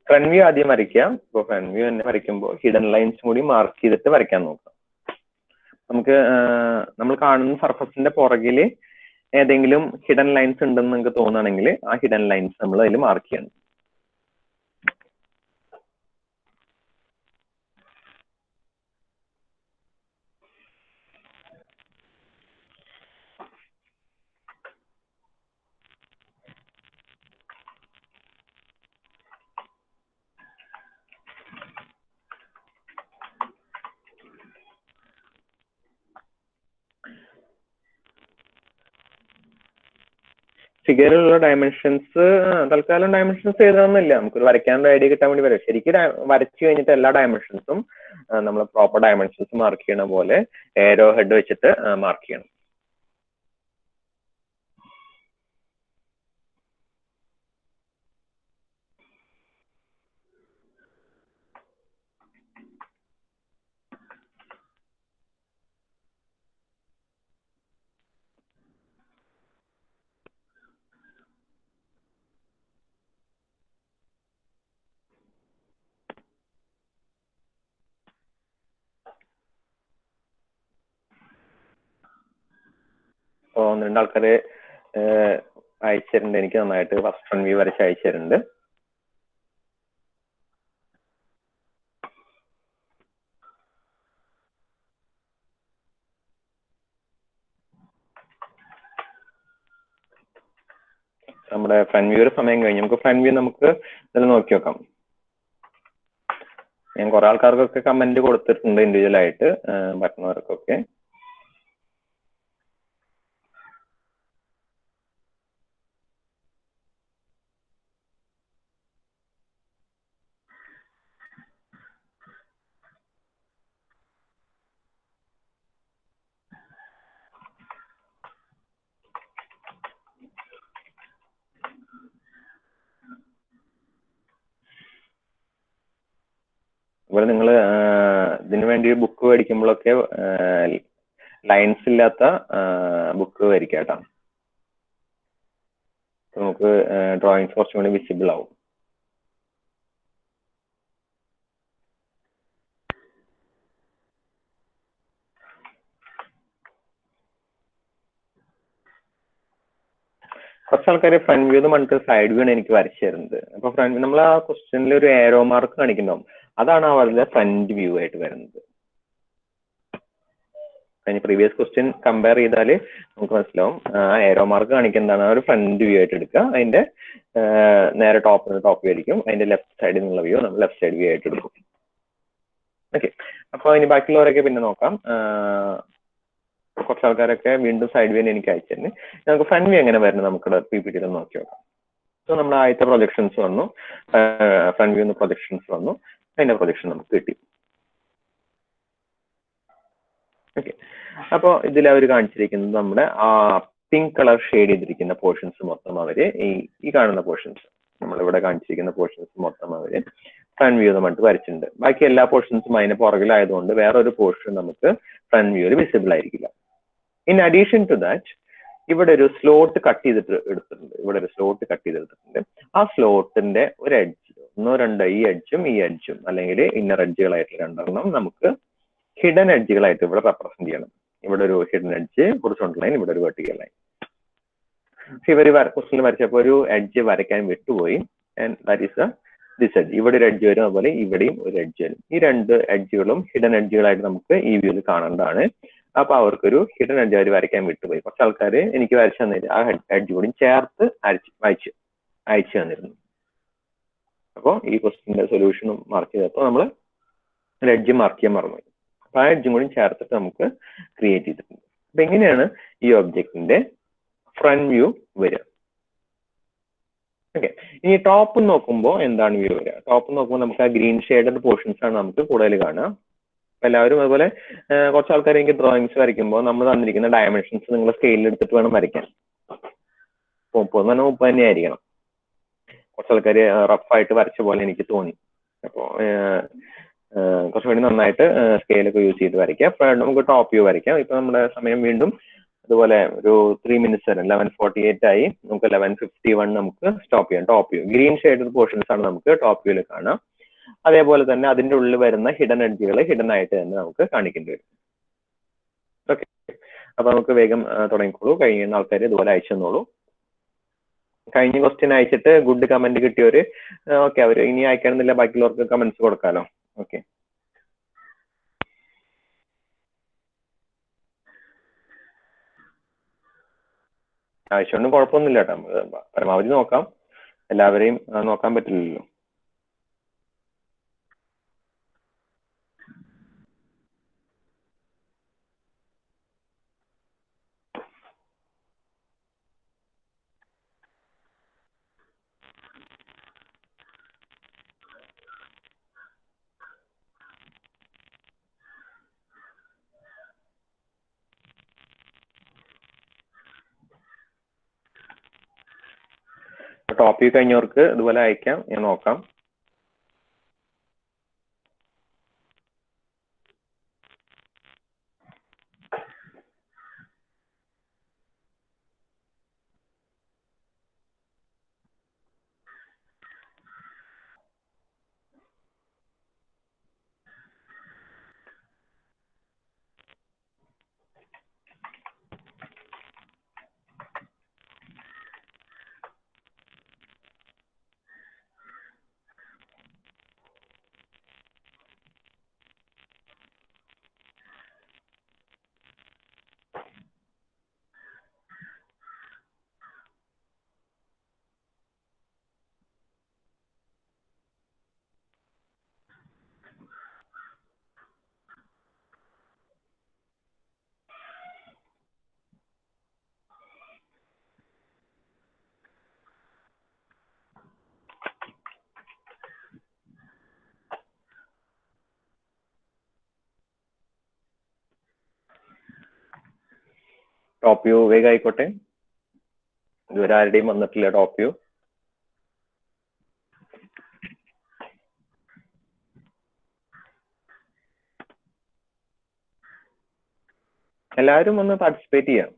ഫ്രണ്ട് വ്യൂ ആദ്യം വരയ്ക്കാം. ഇപ്പോൾ ഫ്രണ്ട് വ്യൂ തന്നെ വരയ്ക്കുമ്പോൾ ഹിഡൻ ലൈൻസ് കൂടി മാർക്ക് ചെയ്തിട്ട് വരയ്ക്കാൻ നോക്കാം. നമുക്ക് നമ്മൾ കാണുന്ന സർഫസിന്റെ പുറകിൽ ഏതെങ്കിലും ഹിഡൻ ലൈൻസ് ഉണ്ടെന്ന് നിങ്ങൾക്ക് തോന്നുകയാണെങ്കിൽ ആ ഹിഡൻ ലൈൻസ് നമ്മൾ അതിൽ മാർക്ക് ചെയ്യണം. ഫിഗറിലുള്ള ഡയമെൻഷൻസ് തൽക്കാലം ഡയമെൻഷൻസ് എഴുതണമെന്നില്ല. നമുക്കൊരു വരയ്ക്കാനുള്ള ഐഡിയ കിട്ടാൻ വേണ്ടി വരും. ശരിക്കും വരച്ചു കഴിഞ്ഞിട്ട് എല്ലാ ഡയമെൻഷൻസും നമ്മൾ പ്രോപ്പർ ഡയമെൻഷൻസ് മാർക്ക് ചെയ്യണ പോലെ ഏരോ ഹെഡ് വെച്ചിട്ട് മാർക്ക് ചെയ്യണം. അപ്പോൾ ഒന്ന് രണ്ടാൾക്കാര് അയച്ചിട്ടുണ്ട്. എനിക്ക് നന്നായിട്ട് ഫസ്റ്റ് ഫ്രണ്ട് വ്യൂ വരച്ച് അയച്ചിട്ടുണ്ട്. നമ്മുടെ ഫ്രണ്ട് വ്യൂ സമയം കഴിഞ്ഞു. നമുക്ക് ഫ്രണ്ട് വ്യൂ നമുക്ക് ഇതിൽ നോക്കി നോക്കാം. ഞാൻ കുറെ ആൾക്കാർക്കൊക്കെ കമന്റ് കൊടുത്തിട്ടുണ്ട് ഇൻഡിവിജ്വൽ ആയിട്ട് പറ്റുന്നവർക്കൊക്കെ. അതുപോലെ നിങ്ങൾ ഇതിനു വേണ്ടി ബുക്ക് മേടിക്കുമ്പോഴൊക്കെ ലൈൻസ് ഇല്ലാത്ത ബുക്ക് മേടിക്കാം കേട്ടോ. നമുക്ക് ഡ്രോയിങ്സ് കുറച്ചും കൂടി വിസിബിൾ ആവും. കുറച്ച് ആൾക്കാർ ഫ്രണ്ട് വ്യൂ എന്ന് പറഞ്ഞിട്ട് സൈഡ് വ്യൂ ആണ് എനിക്ക് വരച്ചു തരുന്നത്. അപ്പൊ ഫ്രണ്ട് നമ്മൾ ആ ക്വസ്റ്റ്യനിൽ ഒരു ഏരോ മാർക്ക് കാണിക്കുന്നുണ്ടാവും. അതാണ് അവരുടെ ഫ്രണ്ട് വ്യൂ ആയിട്ട് വരുന്നത്. കഴിഞ്ഞ പ്രീവിയസ് ക്വസ്റ്റ്യൻ കമ്പയർ ചെയ്താൽ നമുക്ക് മനസ്സിലാവും. ആ ഏരോ മാർക്ക് കാണിക്കുന്നതാണ് ആ ഒരു ഫ്രണ്ട് വ്യൂ ആയിട്ട് എടുക്കുക. അതിന്റെ നേരെ ടോപ്പ് വ്യൂ ആയിരിക്കും. അതിന്റെ ലെഫ്റ്റ് സൈഡിൽ നിന്നുള്ള വ്യൂ നമ്മൾ ലെഫ്റ്റ് സൈഡ് വ്യൂ ആയിട്ട് എടുക്കും. ഓക്കെ, അപ്പൊ ഇനി ബാക്കിയുള്ളവരൊക്കെ പിന്നെ നോക്കാം. കുറച്ച് ആൾക്കാരൊക്കെ വീണ്ടും സൈഡ് വ്യൂ എനിക്ക് അയച്ചിട്ടുണ്ട്. നമുക്ക് ഫ്രണ്ട് വ്യൂ എങ്ങനെ വരുന്നത് നമുക്ക് PPT നോക്കി നോക്കാം. സോ നമ്മൾ ആദ്യത്തെ പ്രൊജക്ഷൻസ് വന്നു, ഫ്രണ്ട് വ്യൂ പ്രൊജക്ഷൻസ് വന്നു, അതിന്റെ പ്രൊജക്ഷൻ നമുക്ക് കിട്ടി. ഓക്കെ, അപ്പോൾ ഇതിൽ അവർ കാണിച്ചിരിക്കുന്നത് നമ്മുടെ ആ പിങ്ക് കളർ ഷെയ്ഡ് ചെയ്തിരിക്കുന്ന പോർഷൻസ് മൊത്തം അവര് ഈ കാണുന്ന പോർഷൻസ് നമ്മളിവിടെ കാണിച്ചിരിക്കുന്ന പോർഷൻസ് മൊത്തം അവര് ഫ്രണ്ട് വ്യൂ നമുക്ക് വരച്ചിട്ടുണ്ട്. ബാക്കി എല്ലാ പോർഷൻസും അതിന് പുറകിലായതുകൊണ്ട് വേറൊരു പോർഷൻ നമുക്ക് ഫ്രണ്ട് വ്യൂവിൽ വിസിബിൾ ആയിരിക്കില്ല. ഇൻ അഡീഷൻ ടു ദാറ്റ് ഇവിടെ ഒരു സ്ലോട്ട് കട്ട് ചെയ്തിട്ട് എടുത്തിട്ടുണ്ട്. ഇവിടെ ഒരു സ്ലോട്ട് കട്ട് ചെയ്തെടുത്തിട്ടുണ്ട്. ആ സ്ലോട്ടിന്റെ ഒരു എഡ്ജ്, ഒന്നോ രണ്ടോ ഈ എഡ്ജും അല്ലെങ്കിൽ ഇന്നർ എഡ്ജുകളായിട്ട് രണ്ടെണ്ണം നമുക്ക് ഹിഡൻ എഡ്ജുകളായിട്ട് ഇവിടെ റെപ്രസെന്റ് ചെയ്യണം. ഇവിടെ ഒരു ഹിഡൻ എഡ്ജ്, ഹൊറിസോണ്ടൽ ലൈൻ, ഇവിടെ ഒരു വെർട്ടിക്കൽ ലൈൻ. ഇവർ ക്വസ്റ്റ്യൻ വരച്ചപ്പോൾ ഒരു എഡ്ജ് വരയ്ക്കാൻ വിട്ടുപോയി. And that is this edge. ഇവിടെ ഒരു എഡ്ജ് വരും, അതുപോലെ ഇവിടെയും ഒരു എഡ്ജ് വരും. ഈ രണ്ട് എഡ്ജുകളും ഹിഡൻ എഡ്ജുകളായിട്ട് നമുക്ക് ഈ വ്യൂവിൽ കാണേണ്ടതാണ്. അപ്പൊ അവർക്കൊരു ഹിഡൻ എഡ്ജ് അവർ വരയ്ക്കാൻ വിട്ടുപോയി. കുറച്ച് ആൾക്കാർ എനിക്ക് വരച്ചു തന്നിട്ട് ആ എഡ്ജ് കൂടി ചേർത്ത് അയച്ചു തന്നിരുന്നു. അപ്പോൾ ഈ ക്വസ്റ്റ്യന്റെ സൊല്യൂഷനും മാർക്ക് ചെയ്തപ്പോൾ നമ്മൾ ഒരു എഡ്ജ് മാർക്ക് ചെയ്യാൻ മറന്നു. അപ്പൊ ആ എഡ്ജും കൂടി ചേർത്തിട്ട് നമുക്ക് ക്രിയേറ്റ് ചെയ്തിട്ടുണ്ട്. അപ്പൊ എങ്ങനെയാണ് ഈ ഒബ്ജക്റ്റിന്റെ ഫ്രണ്ട് വ്യൂ വരിക? ഓക്കെ, ഇനി ടോപ്പ് നോക്കുമ്പോൾ എന്താണ് വ്യൂ വരിക? ടോപ്പ് നോക്കുമ്പോൾ നമുക്ക് ആ ഗ്രീൻ ഷെയ്ഡഡ് പോർഷൻസ് ആണ് നമുക്ക് കൂടുതൽ കാണുക. എല്ലാവരും അതുപോലെ കുറച്ച് ആൾക്കാർ എനിക്ക് ഡ്രോയിങ്സ് വരയ്ക്കുമ്പോൾ നമ്മൾ തന്നിരിക്കുന്ന ഡയമെൻഷൻസ് നിങ്ങൾ സ്കെയിലിൽ എടുത്തിട്ട് വേണം വരയ്ക്കാൻ. 30 എന്ന് പറഞ്ഞാൽ 30 തന്നെ ആയിരിക്കണം. കുറച്ച് ആൾക്കാർ റഫായിട്ട് വരച്ച പോലെ എനിക്ക് തോന്നി. അപ്പോൾ കുറച്ചുകൂടി നന്നായിട്ട് സ്കെയിലൊക്കെ യൂസ് ചെയ്ത് വരയ്ക്കാം. അപ്പോൾ നമുക്ക് ടോപ്പ് വ്യൂ വരയ്ക്കാം. ഇപ്പൊ നമ്മുടെ സമയം വീണ്ടും അതുപോലെ ഒരു 3 minutes വരെ 11:48 ആയി. നമുക്ക് 11:51 നമുക്ക് സ്റ്റോപ്പ് ചെയ്യാം. Top view green shaded portions ആണ് നമുക്ക് ടോപ്പ് വ്യൂവിൽ കാണാം. അതേപോലെ തന്നെ അതിൻ്റെ ഉള്ളിൽ വരുന്ന ഹിഡൻ എഡ്ജുകൾ ഹിഡൻ ആയിട്ട് തന്നെ നമുക്ക് കാണിക്കേണ്ടി വരും. ഓക്കെ, അപ്പൊ നമുക്ക് വേഗം തുടങ്ങിക്കോളൂ. കഴിയുന്ന ആൾക്കാർ ഇതുപോലെ അയച്ചു തന്നോളൂ. കഴിഞ്ഞ ക്വസ്റ്റ്യൻ അയച്ചിട്ട് ഗുഡ് കമന്റ് കിട്ടിയവര് ഓക്കെ, അവർ ഇനി അയക്കണമെന്നില്ല, ബാക്കിയുള്ളവർക്ക് കമന്റ്സ് കൊടുക്കാലോ. ഓക്കെ, ആവശ്യമുണ്ട്, കുഴപ്പമൊന്നുമില്ല കേട്ടോ. പരമാവധി നോക്കാം, എല്ലാവരെയും നോക്കാൻ പറ്റില്ലല്ലോ. ടോപ്പിക് കഴിഞ്ഞവർക്ക് ഇതുപോലെ അയക്കാം, ഞാൻ നോക്കാം. ടോപ്പ് വ്യൂ വേഗം ആയിക്കോട്ടെ, ഇതുവരെ ആരുടെയും വന്നിട്ടില്ല ടോപ്പ് വ്യൂ. എല്ലാവരും ഒന്ന് പാർട്ടിസിപ്പേറ്റ് ചെയ്യാം.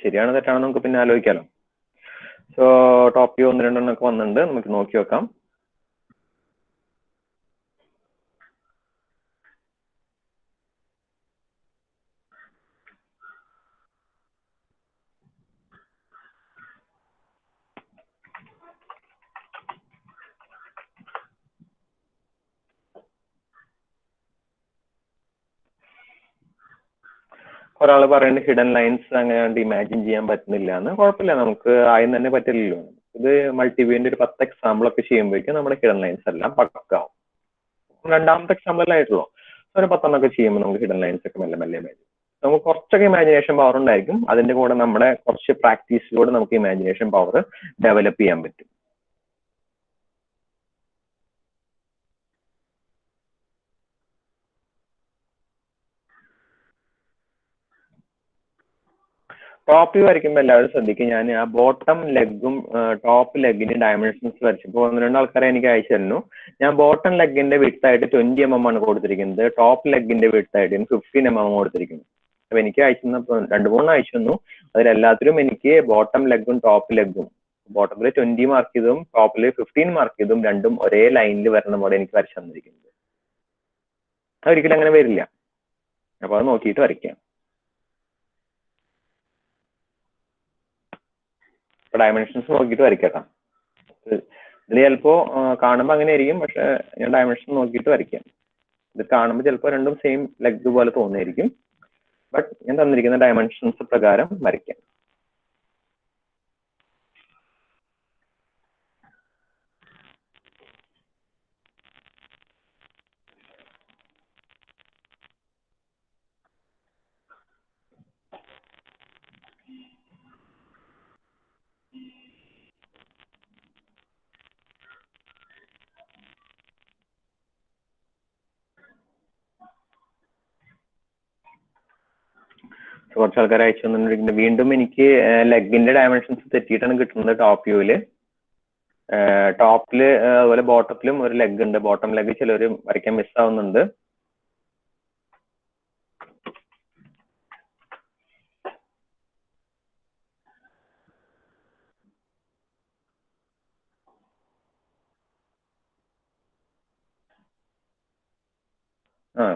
ശരിയാണോ തെറ്റാണോ നമുക്ക് പിന്നെ ആലോചിക്കാലോ. സോ ടോപ്പ് വ്യൂ 1-2 എണ്ണമൊക്കെ വന്നിട്ടുണ്ട്, നമുക്ക് നോക്കി വെക്കാം. ഒരാൾ പറയുന്നത് ഹിഡൻ ലൈൻസ് അങ്ങനെ ഇമാജിൻ ചെയ്യാൻ പറ്റുന്നില്ല എന്ന്. കുഴപ്പമില്ല, നമുക്ക് ആദ്യം തന്നെ പറ്റില്ലല്ലോ. ഇത് മൾട്ടിവ്യൂവിന്റെ ഒരു 10 എക്സാമ്പിൾ ഒക്കെ ചെയ്യുമ്പോഴേക്കും നമ്മുടെ ഹിഡൻ ലൈൻസ് എല്ലാം പക്കാവും. രണ്ടാമത്തെ എക്സാമ്പിൾ ആയിട്ടുള്ളൂ, ഒരു 10 ഒക്കെ ചെയ്യുമ്പോൾ നമുക്ക് ഹിഡൻ ലൈൻസ് ഒക്കെ മെല്ലെ മെല്ലെ ഇമാജിൻ. നമുക്ക് കുറച്ചൊക്കെ ഇമാജിനേഷൻ പവർ ഉണ്ടായിരിക്കും. അതിന്റെ കൂടെ നമ്മുടെ കുറച്ച് പ്രാക്ടീസിലൂടെ നമുക്ക് ഇമാജിനേഷൻ പവർ ഡെവലപ്പ് ചെയ്യാൻ പറ്റും. ടോപ്പ് വ്യൂ വരയ്ക്കുമ്പോൾ എല്ലാവരും ശ്രദ്ധിക്കും. ഞാൻ ആ ബോട്ടം ലെഗും ടോപ്പ് ലെഗിന്റെ ഡയമെൻഷൻസ് വരച്ചപ്പോൾ 1-2 ആൾക്കാരെ എനിക്ക് അയച്ചു തരുന്നു. ഞാൻ ബോട്ടം ലെഗിന്റെ വിഡ്ത്ത് ആയിട്ട് 20 mm ആണ് കൊടുത്തിരിക്കുന്നത്, ടോപ്പ് ലെഗിന്റെ വിഡ്ത്ത് ആയിട്ട് 15 mm കൊടുത്തിരിക്കുന്നു. അപ്പൊ എനിക്ക് അയച്ചു തന്നപ്പോൾ 2-3 അയച്ചു തന്നു. അതിലെല്ലാത്തിലും എനിക്ക് ബോട്ടം ലെഗും ടോപ്പ് ലെഗും, ബോട്ടത്തിൽ 20 മാർക്ക് ചെയ്തതും ടോപ്പിൽ 15 മാർക്ക് ചെയ്തതും രണ്ടും ഒരേ ലൈനിൽ വരണ പോലെ എനിക്ക് വരച്ചു തന്നിരിക്കുന്നത്. അതൊരിക്കലും അങ്ങനെ വരില്ല. അപ്പൊ അത് നോക്കിയിട്ട് വരയ്ക്കാം. ഡയമെൻഷൻസ് നോക്കിയിട്ട് വരയ്ക്കട്ടോ. ഇതിൽ ചിലപ്പോ കാണുമ്പോൾ അങ്ങനെ ആയിരിക്കും, പക്ഷെ ഞാൻ ഡയമെൻഷൻ നോക്കിയിട്ട് വരയ്ക്കാം. ഇത് കാണുമ്പോൾ ചിലപ്പോൾ രണ്ടും സെയിം ലെഗ് പോലെ തോന്നിയിരിക്കും, ബട്ട് ഞാൻ തന്നിരിക്കുന്ന ഡയമെൻഷൻസ് പ്രകാരം വരയ്ക്കാം. കുറച്ച് ആൾക്കാർ അയച്ചു തന്നിട്ടുണ്ട്. വീണ്ടും എനിക്ക് ലെഗിന്റെ ഡയമെൻഷൻസ് തെറ്റിയിട്ടാണ് കിട്ടുന്നത്. ടോപ്പ് വ്യൂവില് ടോപ്പില് അതുപോലെ ബോട്ടത്തിലും ഒരു ലെഗ് ഉണ്ട്. ബോട്ടം ലെഗ് ചിലർ വരയ്ക്കാൻ മിസ്സാവുന്നുണ്ട്.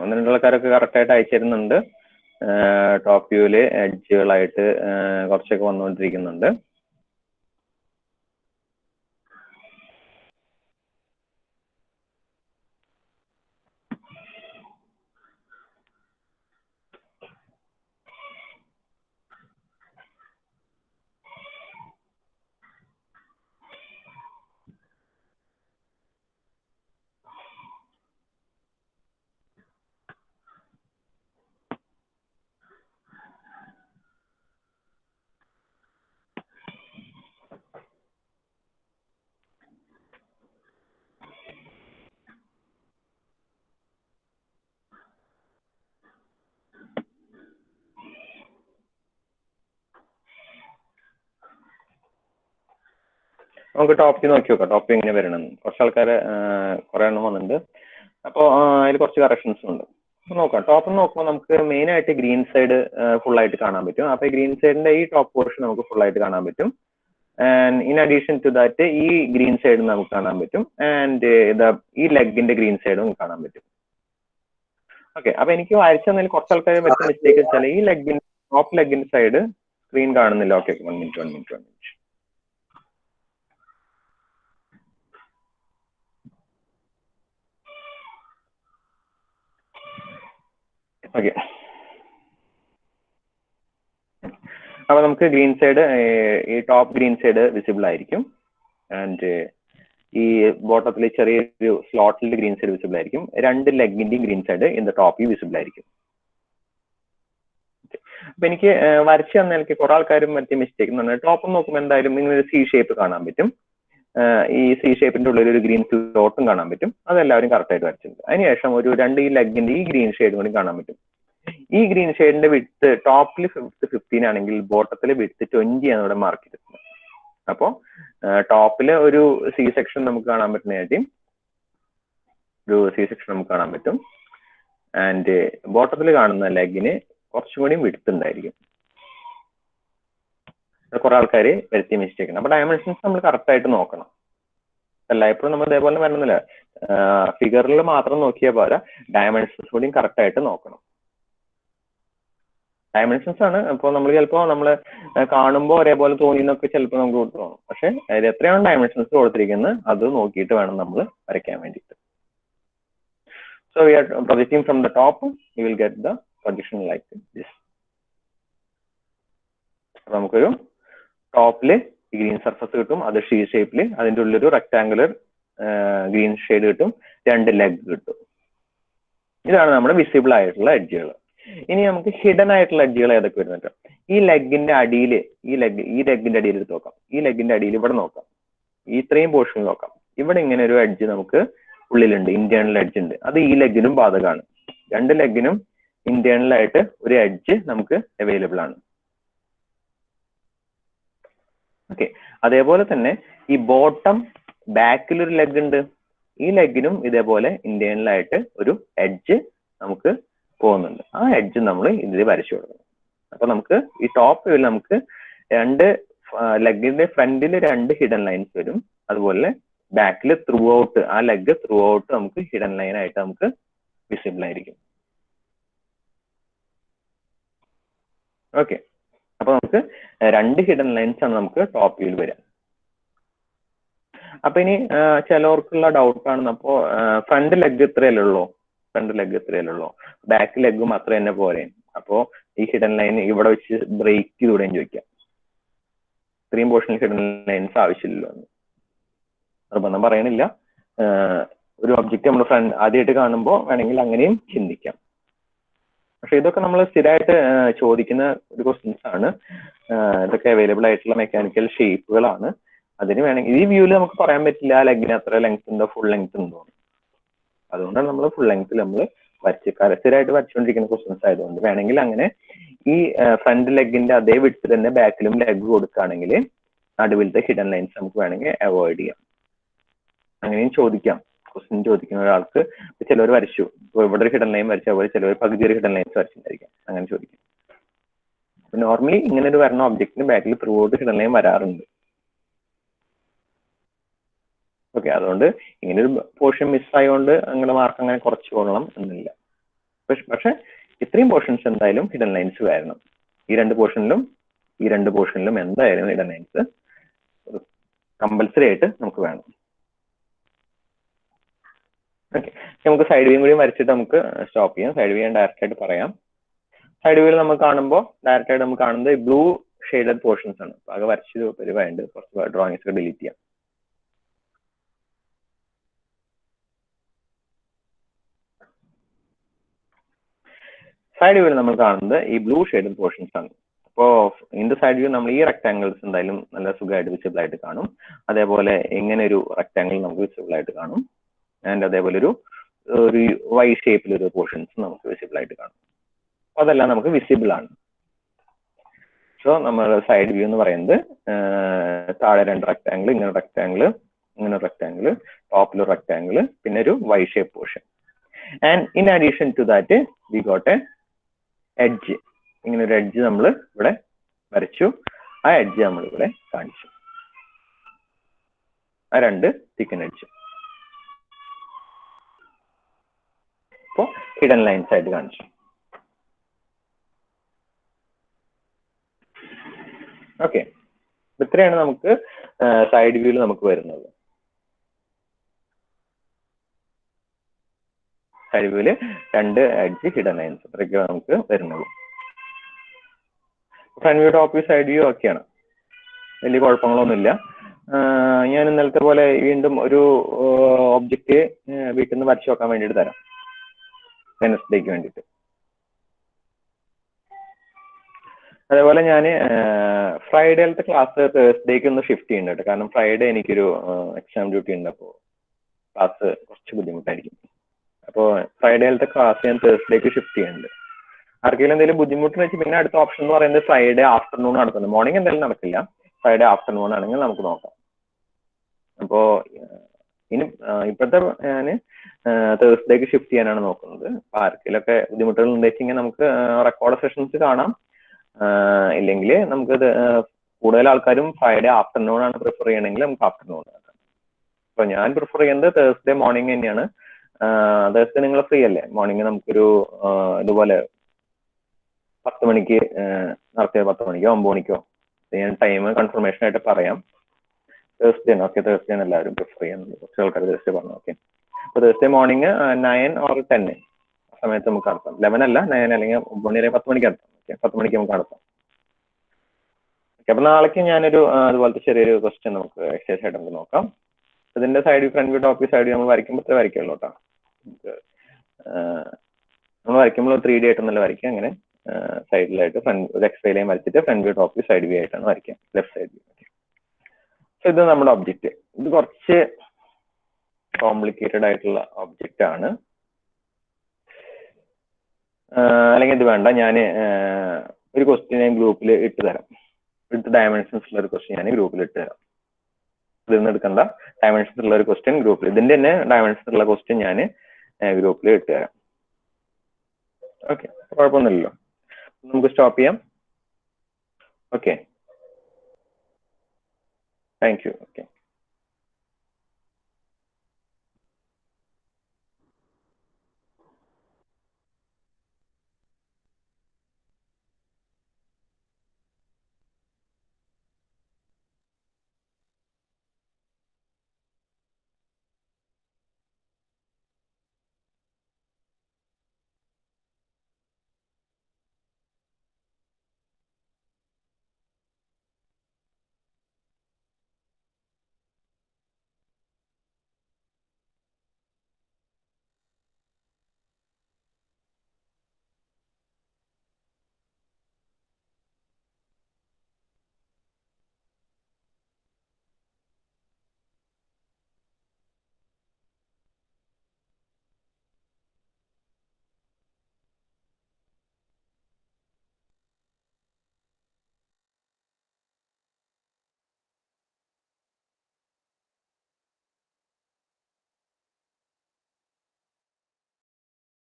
ഒന്ന് രണ്ട് ആൾക്കാരൊക്കെ കറക്റ്റായിട്ട് അയച്ചിരുന്നുണ്ട്. ടോപ്പ് വ്യൂവില് എഡ്ജുകളായിട്ട് കുറച്ചൊക്കെ വന്നുകൊണ്ടിരിക്കുന്നുണ്ട്. നമുക്ക് ടോപ്പിൽ നോക്കി നോക്കാം. ടോപ്പ് എങ്ങനെ വരണം. കുറച്ച് ആൾക്കാർ കുറെ എണ്ണം വന്നിട്ടുണ്ട്. അപ്പോൾ അതിൽ കുറച്ച് കറക്ഷൻസ് ഉണ്ട്. നോക്കാം. ടോപ്പ് നോക്കുമ്പോൾ നമുക്ക് മെയിൻ ആയിട്ട് ഗ്രീൻ സൈഡ് ഫുൾ ആയിട്ട് കാണാൻ പറ്റും. അപ്പൊ ഗ്രീൻ സൈഡിന്റെ ഈ ടോപ്പ് പോർഷൻ നമുക്ക് ഫുൾ ആയിട്ട് കാണാൻ പറ്റും. And in addition to that ഈ ഗ്രീൻ സൈഡ് നമുക്ക് കാണാൻ പറ്റും. ആൻഡ് ഈ ലെഗിന്റെ ഗ്രീൻ സൈഡും കാണാൻ പറ്റും. ഓക്കെ. അപ്പൊ എനിക്ക് വായിച്ചു തന്നതിൽ കുറച്ച് ആൾക്കാർ പറ്റുന്ന മിസ്റ്റേക്ക് വെച്ചാൽ ഈ ലെഗിന്റെ ടോപ്പ് ലെഗിന്റെ സൈഡ് സ്ക്രീൻ കാണുന്നില്ല. Okay, 1 minute. ഓക്കെ. അപ്പൊ നമുക്ക് ഗ്രീൻ സൈഡ്, ഈ ടോപ്പ് ഗ്രീൻ സൈഡ് വിസിബിൾ ആയിരിക്കും. ആൻഡ് ഈ ബോട്ടത്തിൽ ചെറിയൊരു സ്ലോട്ടിൽ ഗ്രീൻ സൈഡ് വിസിബിൾ ആയിരിക്കും. രണ്ട് ലെഗിന്റെയും green side in the top visible ആയിരിക്കും. അപ്പൊ എനിക്ക് വരച്ച് തന്നതിലേക്ക് കുറെ ആൾക്കാരും മറ്റേ മിസ്റ്റേക്ക് എന്ന് പറഞ്ഞാൽ ടോപ്പ് നോക്കുമ്പോൾ എന്തായാലും ഇങ്ങനെ ഒരു സി ഷേപ്പ് കാണാൻ പറ്റും. ഈ സി ഷേപ്പിന്റെ ഉള്ളിൽ ഒരു ഗ്രീൻ ഫ്ലോട്ടും കാണാൻ പറ്റും. അതെല്ലാവരും കറക്റ്റ് ആയിട്ട് വരച്ചിട്ടുണ്ട്. അതിനുശേഷം ഒരു രണ്ട് ഈ ലെഗിന്റെ ഈ ഗ്രീൻ ഷെയ്ഡും കൂടി കാണാൻ പറ്റും. ഈ ഗ്രീൻ ഷെയ്ഡിന്റെ വിഡ്ത്ത് ടോപ്പിൽ 15 ആണെങ്കിൽ ബോട്ടത്തിൽ വിഡ്ത്ത് 20 ആണ് ഇവിടെ മാർക്ക് ചെയ്തിട്ടുള്ളത്. അപ്പോൾ ടോപ്പില് ഒരു സി സെക്ഷൻ നമുക്ക് കാണാൻ പറ്റുന്നതായിട്ട് ഒരു സി സെക്ഷൻ നമുക്ക് കാണാൻ പറ്റും. ആൻഡ് ബോട്ടത്തിൽ കാണുന്ന ലെഗിന് കുറച്ചും കൂടി വിഡ്ത്ത് ഉണ്ടായിരിക്കും. കുറെ ആൾക്കാർ വരുത്തിയ മിസ്റ്റേക്ക് ആണ്. അപ്പൊ ഡയമെൻഷൻസ് നമ്മൾ കറക്റ്റ് ആയിട്ട് നോക്കണം. എല്ലായ്പ്പോഴും നമ്മൾ ഇതേപോലെ വരണമെന്നില്ല. ഫിഗറിൽ മാത്രം നോക്കിയാൽ പോരാ, ഡയമെൻഷൻസ് കൂടിയും കറക്റ്റ് ആയിട്ട് നോക്കണം. ഡയമെൻഷൻസ് ആണ് ഇപ്പോൾ നമ്മൾ ചിലപ്പോൾ നമ്മൾ കാണുമ്പോൾ ഒരേപോലെ തോന്നിയെന്നൊക്കെ ചിലപ്പോൾ നമുക്ക് തോന്നും. പക്ഷെ അതിൽ എത്രയാണ് ഡയമെൻഷൻസ് കൊടുത്തിരിക്കുന്നത് അത് നോക്കിയിട്ട് വേണം നമ്മൾ വരയ്ക്കാൻ വേണ്ടിയിട്ട്. So we are projecting from the top, you will get the projection like this. നമുക്കൊരു ടോപ്പില് ഗ്രീൻ സർഫസ് കിട്ടും, അത് ഷീ ഷേപ്പിൽ. അതിൻ്റെ ഉള്ളിലൊരു റെക്ടാങ്കുലർ ഗ്രീൻ ഷെയ്ഡ് കിട്ടും, രണ്ട് ലെഗ് കിട്ടും. ഇതാണ് നമ്മുടെ വിസിബിൾ ആയിട്ടുള്ള എഡ്ജുകൾ. ഇനി നമുക്ക് ഹിഡൻ ആയിട്ടുള്ള എഡ്ജുകൾ ഏതൊക്കെ വരുന്നുണ്ട്? ഈ ലെഗിന്റെ അടിയിൽ, ഈ ലെഗിന്റെ അടിയിൽ എടുത്ത് നോക്കാം. ഈ ലെഗിന്റെ അടിയിൽ ഇവിടെ നോക്കാം. ഇത്രയും പോർഷൻ നോക്കാം. ഇവിടെ ഇങ്ങനെ ഒരു എഡ്ജ് നമുക്ക് ഉള്ളിലുണ്ട്, ഇന്റേണൽ എഡ്ജ് ഉണ്ട്. അത് ഈ ലെഗിനും ബാധകമാണ്. രണ്ട് ലെഗിനും ഇന്റേണൽ ആയിട്ട് ഒരു എഡ്ജ് നമുക്ക് അവൈലബിൾ ആണ്. ഓക്കെ. അതേപോലെ തന്നെ ഈ ബോട്ടം ബാക്കിൽ ഒരു ലെഗ് ഉണ്ട്. ഈ ലെഗിനും ഇതേപോലെ ഇന്റേണൽ ആയിട്ട് ഒരു എഡ്ജ് നമുക്ക് പോകുന്നുണ്ട്. ആ എഡ്ജ് നമ്മൾ ഇതിൽ വരച്ചു കൊടുക്കണം. അപ്പൊ നമുക്ക് ഈ ടോപ്പ് വ്യൂവിൽ നമുക്ക് രണ്ട് ലെഗിന്റെ ഫ്രണ്ടിൽ രണ്ട് ഹിഡൻ ലൈൻസ് വരും. അതുപോലെ ബാക്കിൽ ത്രൂ ഔട്ട്, ആ ലെഗ് ത്രൂ ഔട്ട് നമുക്ക് ഹിഡൻ ലൈൻ ആയിട്ട് നമുക്ക് വിസിബിൾ ആയിരിക്കും. ഓക്കെ. അപ്പൊ നമുക്ക് രണ്ട് ഹിഡൻ ലൈൻസ് ആണ് നമുക്ക് ടോപ്പ് വ്യൂവിൽ വരിക. അപ്പൊ ഇനി ചിലവർക്കുള്ള ഡൗട്ടാണ്, അപ്പോ ഫ്രണ്ട് ലെഗ് ഇത്രയല്ലേ ഉള്ളൂ, ബാക്ക് ലെഗും അത്ര തന്നെ പോരെ, അപ്പോ ഈ ഹിഡൻ ലൈൻ ഇവിടെ വെച്ച് ബ്രേക്ക് ചെയ്തുകൂടെയും ചോദിക്കാം. ഇത്രയും പോർഷനിൽ ഹിഡൻ ലൈൻസ് ആവശ്യമില്ലല്ലോ എന്ന് നിർബന്ധം പറയണില്ല. ഒരു ഒബ്ജക്റ്റ് നമ്മൾ ആദ്യമായിട്ട് കാണുമ്പോൾ വേണമെങ്കിൽ അങ്ങനെയും ചിന്തിക്കാം. പക്ഷെ ഇതൊക്കെ നമ്മൾ സ്ഥിരമായിട്ട് ചോദിക്കുന്ന ഒരു ക്വസ്റ്റ്യൻസ് ആണ്. ഇതൊക്കെ അവൈലബിൾ ആയിട്ടുള്ള മെക്കാനിക്കൽ ഷേപ്പുകളാണ്. അതിന് വേണമെങ്കിൽ ഈ വ്യൂവിൽ നമുക്ക് പറയാൻ പറ്റില്ല ലെഗിന് അത്ര ലെങ്ത് ഉണ്ടോ ഫുൾ ലെങ്ത് ഉണ്ടോ. അതുകൊണ്ടാണ് നമ്മൾ ഫുൾ ലെങ്ത്തിൽ നമ്മൾ സ്ഥിരമായിട്ട് വരച്ചുകൊണ്ടിരിക്കുന്ന ക്വസ്റ്റ്യൻസ് ആയതുകൊണ്ട് വേണമെങ്കിൽ അങ്ങനെ ഈ ഫ്രണ്ട് ലെഗിന്റെ അതേ വിഡ്ത്ത് തന്നെ ബാക്കിലും ലെഗ് കൊടുക്കുകയാണെങ്കിൽ നടുവിലത്തെ ഹിഡൻ ലൈൻസ് നമുക്ക് വേണമെങ്കിൽ അവോയ്ഡ് ചെയ്യാം. അങ്ങനെയും ചോദിക്കാം. ക്വസ്റ്റ്യൻ ചോദിക്കുന്ന ഒരാൾക്ക് ചിലവർ വരച്ചു, ഇപ്പോൾ ഇവിടെ ഒരു ഹിഡൻ ലൈൻ വരച്ച പോലെ ചിലവർ പകുതി ഒരു ഹിഡൻ ലൈൻസ് വരച്ചിട്ടുണ്ടായിരിക്കാം. അങ്ങനെ ചോദിക്കാം. നോർമലി ഇങ്ങനെ ഒരു വരണ ഒബ്ജക്റ്റിന് ബാക്കിൽ ത്രൂ ഔട്ട് ഹിഡൻ ലൈൻ വരാറുണ്ട്. ഓക്കെ, അതുകൊണ്ട് ഇങ്ങനെ ഒരു പോർഷൻ മിസ്സായതുകൊണ്ട് നിങ്ങളുടെ മാർക്ക് അങ്ങനെ കുറച്ച് കൊള്ളണം എന്നില്ല. പക്ഷെ ഇത്രയും പോർഷൻസ് എന്തായാലും ഹിഡൻ ലൈൻസ് വരണം. ഈ രണ്ട് പോർഷനിലും എന്തായാലും ഹിഡൻ ലൈൻസ് കമ്പൽസറി ആയിട്ട് നമുക്ക് വേണം. ഓക്കെ, നമുക്ക് സൈഡ് വ്യൂ കൂടി വരച്ചിട്ട് നമുക്ക് സ്റ്റോപ്പ് ചെയ്യാം. സൈഡ് വ്യൂ ഞാൻ ഡയറക്റ്റ് ആയിട്ട് പറയാം. സൈഡ് വ്യൂവിൽ നമ്മൾ കാണുമ്പോൾ ഡയറക്റ്റ് ആയിട്ട് നമുക്ക് കാണുന്നത് ബ്ലൂ ഷെയ്ഡഡ് പോർഷൻസ് ആണ്. ആകെ വരച്ചത് പരിവായുണ്ട്, കുറച്ച് ഡ്രോയിങ്സ് ഒക്കെ ഡിലീറ്റ് ചെയ്യാം. സൈഡ് വ്യൂവിൽ നമ്മൾ കാണുന്നത് ഈ ബ്ലൂ ഷെയ്ഡഡ് പോർഷൻസ് ആണ്. അപ്പോൾ ഇൻ ദ സൈഡ് വ്യൂ നമ്മൾ ഈ റെക്ടാങ്കിൾസ് എന്തായാലും നല്ല സുഖമായിട്ട് വിസിബിൾ ആയിട്ട് കാണും. അതേപോലെ ഇങ്ങനെ ഒരു റെക്ടാങ്കിൾ നമുക്ക് വിസിബിൾ ആയിട്ട് കാണും. ആൻഡ് അതേപോലെ ഒരു വൈ ഷേപ്പിലൊരു പോർഷൻസ് നമുക്ക് വിസിബിൾ ആയിട്ട് കാണും. അപ്പോൾ അതെല്ലാം നമുക്ക് വിസിബിൾ ആണ്. സോ നമ്മുടെ സൈഡ് വ്യൂ എന്ന് പറയുന്നത് താഴെ രണ്ട് റെക്ടാങ്കിൾ, ഇങ്ങനെ റെക്ടാങ്കിൾ, ടോപ്പിൽ ഒരു റെക്ടാങ്കിൾ, പിന്നെ ഒരു Y shape portion. And in addition to that we got a edge. ഇങ്ങനെ ഒരു എഡ്ജ് നമ്മൾ ഇവിടെ വരച്ചു. ആ എഡ്ജ് നമ്മൾ ഇവിടെ കാണിച്ചു. ആ രണ്ട് തിക്കൻ എഡ്ജ് ഇപ്പോൾ ഹിഡൻ ലൈൻസ് ആയിട്ട് കാണിച്ചു. ഓക്കെ, ഇത്രയാണ് നമുക്ക് സൈഡ് വ്യൂവിൽ നമുക്ക് വരുന്നത്. സൈഡ് വ്യൂവിൽ രണ്ട് എഡ്ജ് ഹിഡൻ ലൈൻസ് അത്രയ്ക്ക് നമുക്ക് വരുന്നുള്ളൂ. Front view, top view, side view ഒക്കെയാണ്, വലിയ കുഴപ്പങ്ങളൊന്നുമില്ല. ഞാൻ ഇന്നലത്തെ പോലെ വീണ്ടും ഒരു ഒബ്ജക്റ്റ് വീട്ടിൽ നിന്ന് വരച്ചു നോക്കാൻ വേണ്ടിയിട്ട് തരാം, വെനസ്ഡേക്ക് വേണ്ടിയിട്ട്. അതേപോലെ ഞാൻ ഫ്രൈഡേലത്തെ ക്ലാസ് തേഴ്സ്ഡേക്ക് ഒന്ന് ഷിഫ്റ്റ് ചെയ്യുന്നുണ്ട്. കാരണം ഫ്രൈഡേ എനിക്കൊരു എക്സാം ഡ്യൂട്ടി ഉണ്ട്, അപ്പോൾ ക്ലാസ് കുറച്ച് ബുദ്ധിമുട്ടായിരിക്കും. അപ്പോൾ ഫ്രൈഡേലത്തെ ക്ലാസ് ഞാൻ തേഴ്സ്ഡേക്ക് ഷിഫ്റ്റ് ചെയ്യുന്നുണ്ട്. ആർക്കെങ്കിലും എന്തെങ്കിലും ബുദ്ധിമുട്ടെന്ന് വെച്ചാൽ പിന്നെ അടുത്ത ഓപ്ഷൻ എന്ന് പറയുന്നത് ഫ്രൈഡേ ആഫ്റ്റർനൂൺ നടക്കുന്നത്. മോർണിംഗ് എന്തായാലും നടക്കില്ല, ഫ്രൈഡേ ആഫ്റ്റർനൂൺ ആണെങ്കിൽ നമുക്ക് നോക്കാം. അപ്പോൾ ഇനി ഇപ്പോഴത്തെ ഞാൻ തേഴ്സ്ഡേക്ക് ഷിഫ്റ്റ് ചെയ്യാനാണ് നോക്കുന്നത്. അപ്പോൾ ആർക്കെങ്കിലൊക്കെ ബുദ്ധിമുട്ടുകൾ ഉണ്ടെങ്കിൽ നമുക്ക് റെക്കോർഡ് സെഷൻസ് കാണാം. ഇല്ലെങ്കിൽ നമുക്കത് കൂടുതൽ ആൾക്കാരും ഫ്രൈഡേ ആഫ്റ്റർനൂൺ ആണ് പ്രിഫർ ചെയ്യണമെങ്കിൽ നമുക്ക് ആഫ്റ്റർനൂൺ ആക്കാം. അപ്പോൾ ഞാൻ പ്രിഫർ ചെയ്യുന്നത് തേഴ്സ്ഡേ മോർണിംഗ് തന്നെയാണ്. തേഴ്സ്ഡേ നിങ്ങൾ ഫ്രീ അല്ലേ? മോർണിംഗ് നമുക്കൊരു ഇതുപോലെ 10 മണിക്ക് നടത്തിയത്, 10 മണിക്കോ 9 മണിക്കോ ഞാൻ ടൈം കൺഫർമേഷൻ ആയിട്ട് പറയാം. തേഴ്സ്ഡേ ആണ്. ഓക്കെ, തേഴ്സ്ഡേ ആണ് എല്ലാവരും പ്രിഫർ ചെയ്യുന്നത്. കുറച്ച് ആൾക്കാർ തേഴ്സ്ഡേ പറഞ്ഞു. ഓക്കെ, അപ്പോൾ തേഴ്സ്ഡേ മോർണിംഗ് 9 or 10 ആ സമയത്ത് നമുക്ക് നടത്താം. 11 അല്ല, 9 അല്ലെങ്കിൽ 9 വരെ 10 മണിക്ക് നടത്താം. ഓക്കെ, 10 മണിക്ക് നമുക്ക് നടത്താം. ഓക്കെ, അപ്പോൾ നാളേക്ക് ഞാനൊരു അതുപോലത്തെ ചെറിയൊരു ക്വസ്റ്റ്യൻ നമുക്ക് എക്സസൈസ് ആയിട്ട് നമുക്ക് നോക്കാം. ഇതിന്റെ side front view, top view, side view നമ്മൾ വരയ്ക്കുമ്പോൾ വരയ്ക്കുള്ളൂ കേട്ടോ. നമുക്ക് നമ്മൾ വരയ്ക്കുമ്പോൾ 3D ആയിട്ടൊന്നല്ല വരയ്ക്കുക. അങ്ങനെ സൈഡിലായിട്ട് ഒരു എക്സ്ട്രാ ലൈൻ വരച്ചിട്ട് front view, top view, side view ആയിട്ടാണ് വരയ്ക്കുക, ലെഫ്റ്റ് സൈഡ് വ്യൂ. സോ ഇത് നമ്മുടെ ഒബ്ജക്റ്റ്. ഇത് കുറച്ച് കോംപ്ലിക്കേറ്റഡ് ആയിട്ടുള്ള ഒബ്ജക്റ്റ് ആണ്. അല്ലെങ്കിൽ ഇത് വേണ്ട, ഞാൻ ഒരു ക്വസ്റ്റ്യൻ ഞാൻ ഗ്രൂപ്പിൽ ഇട്ട് തരാം. വിത്ത് ഡയമെൻഷൻസ് ഉള്ള ഒരു ക്വസ്റ്റ്യൻ ഞാൻ ഗ്രൂപ്പിൽ ഇട്ട് തരാം. ഇതൊന്നും എടുക്കണ്ട, ഡയമെൻഷൻസ് ഉള്ള ഒരു ക്വസ്റ്റ്യൻ ഗ്രൂപ്പിൽ, ഇതിന്റെ തന്നെ ഡയമെൻഷൻസ് ഉള്ള ക്വസ്റ്റ്യൻ ഞാൻ ഗ്രൂപ്പിൽ ഇട്ട് തരാം. ഓക്കെ, കുഴപ്പമൊന്നുമില്ലല്ലോ. നമുക്ക് സ്റ്റോപ്പ് ചെയ്യാം. Okay, thank you. ഓക്കെ.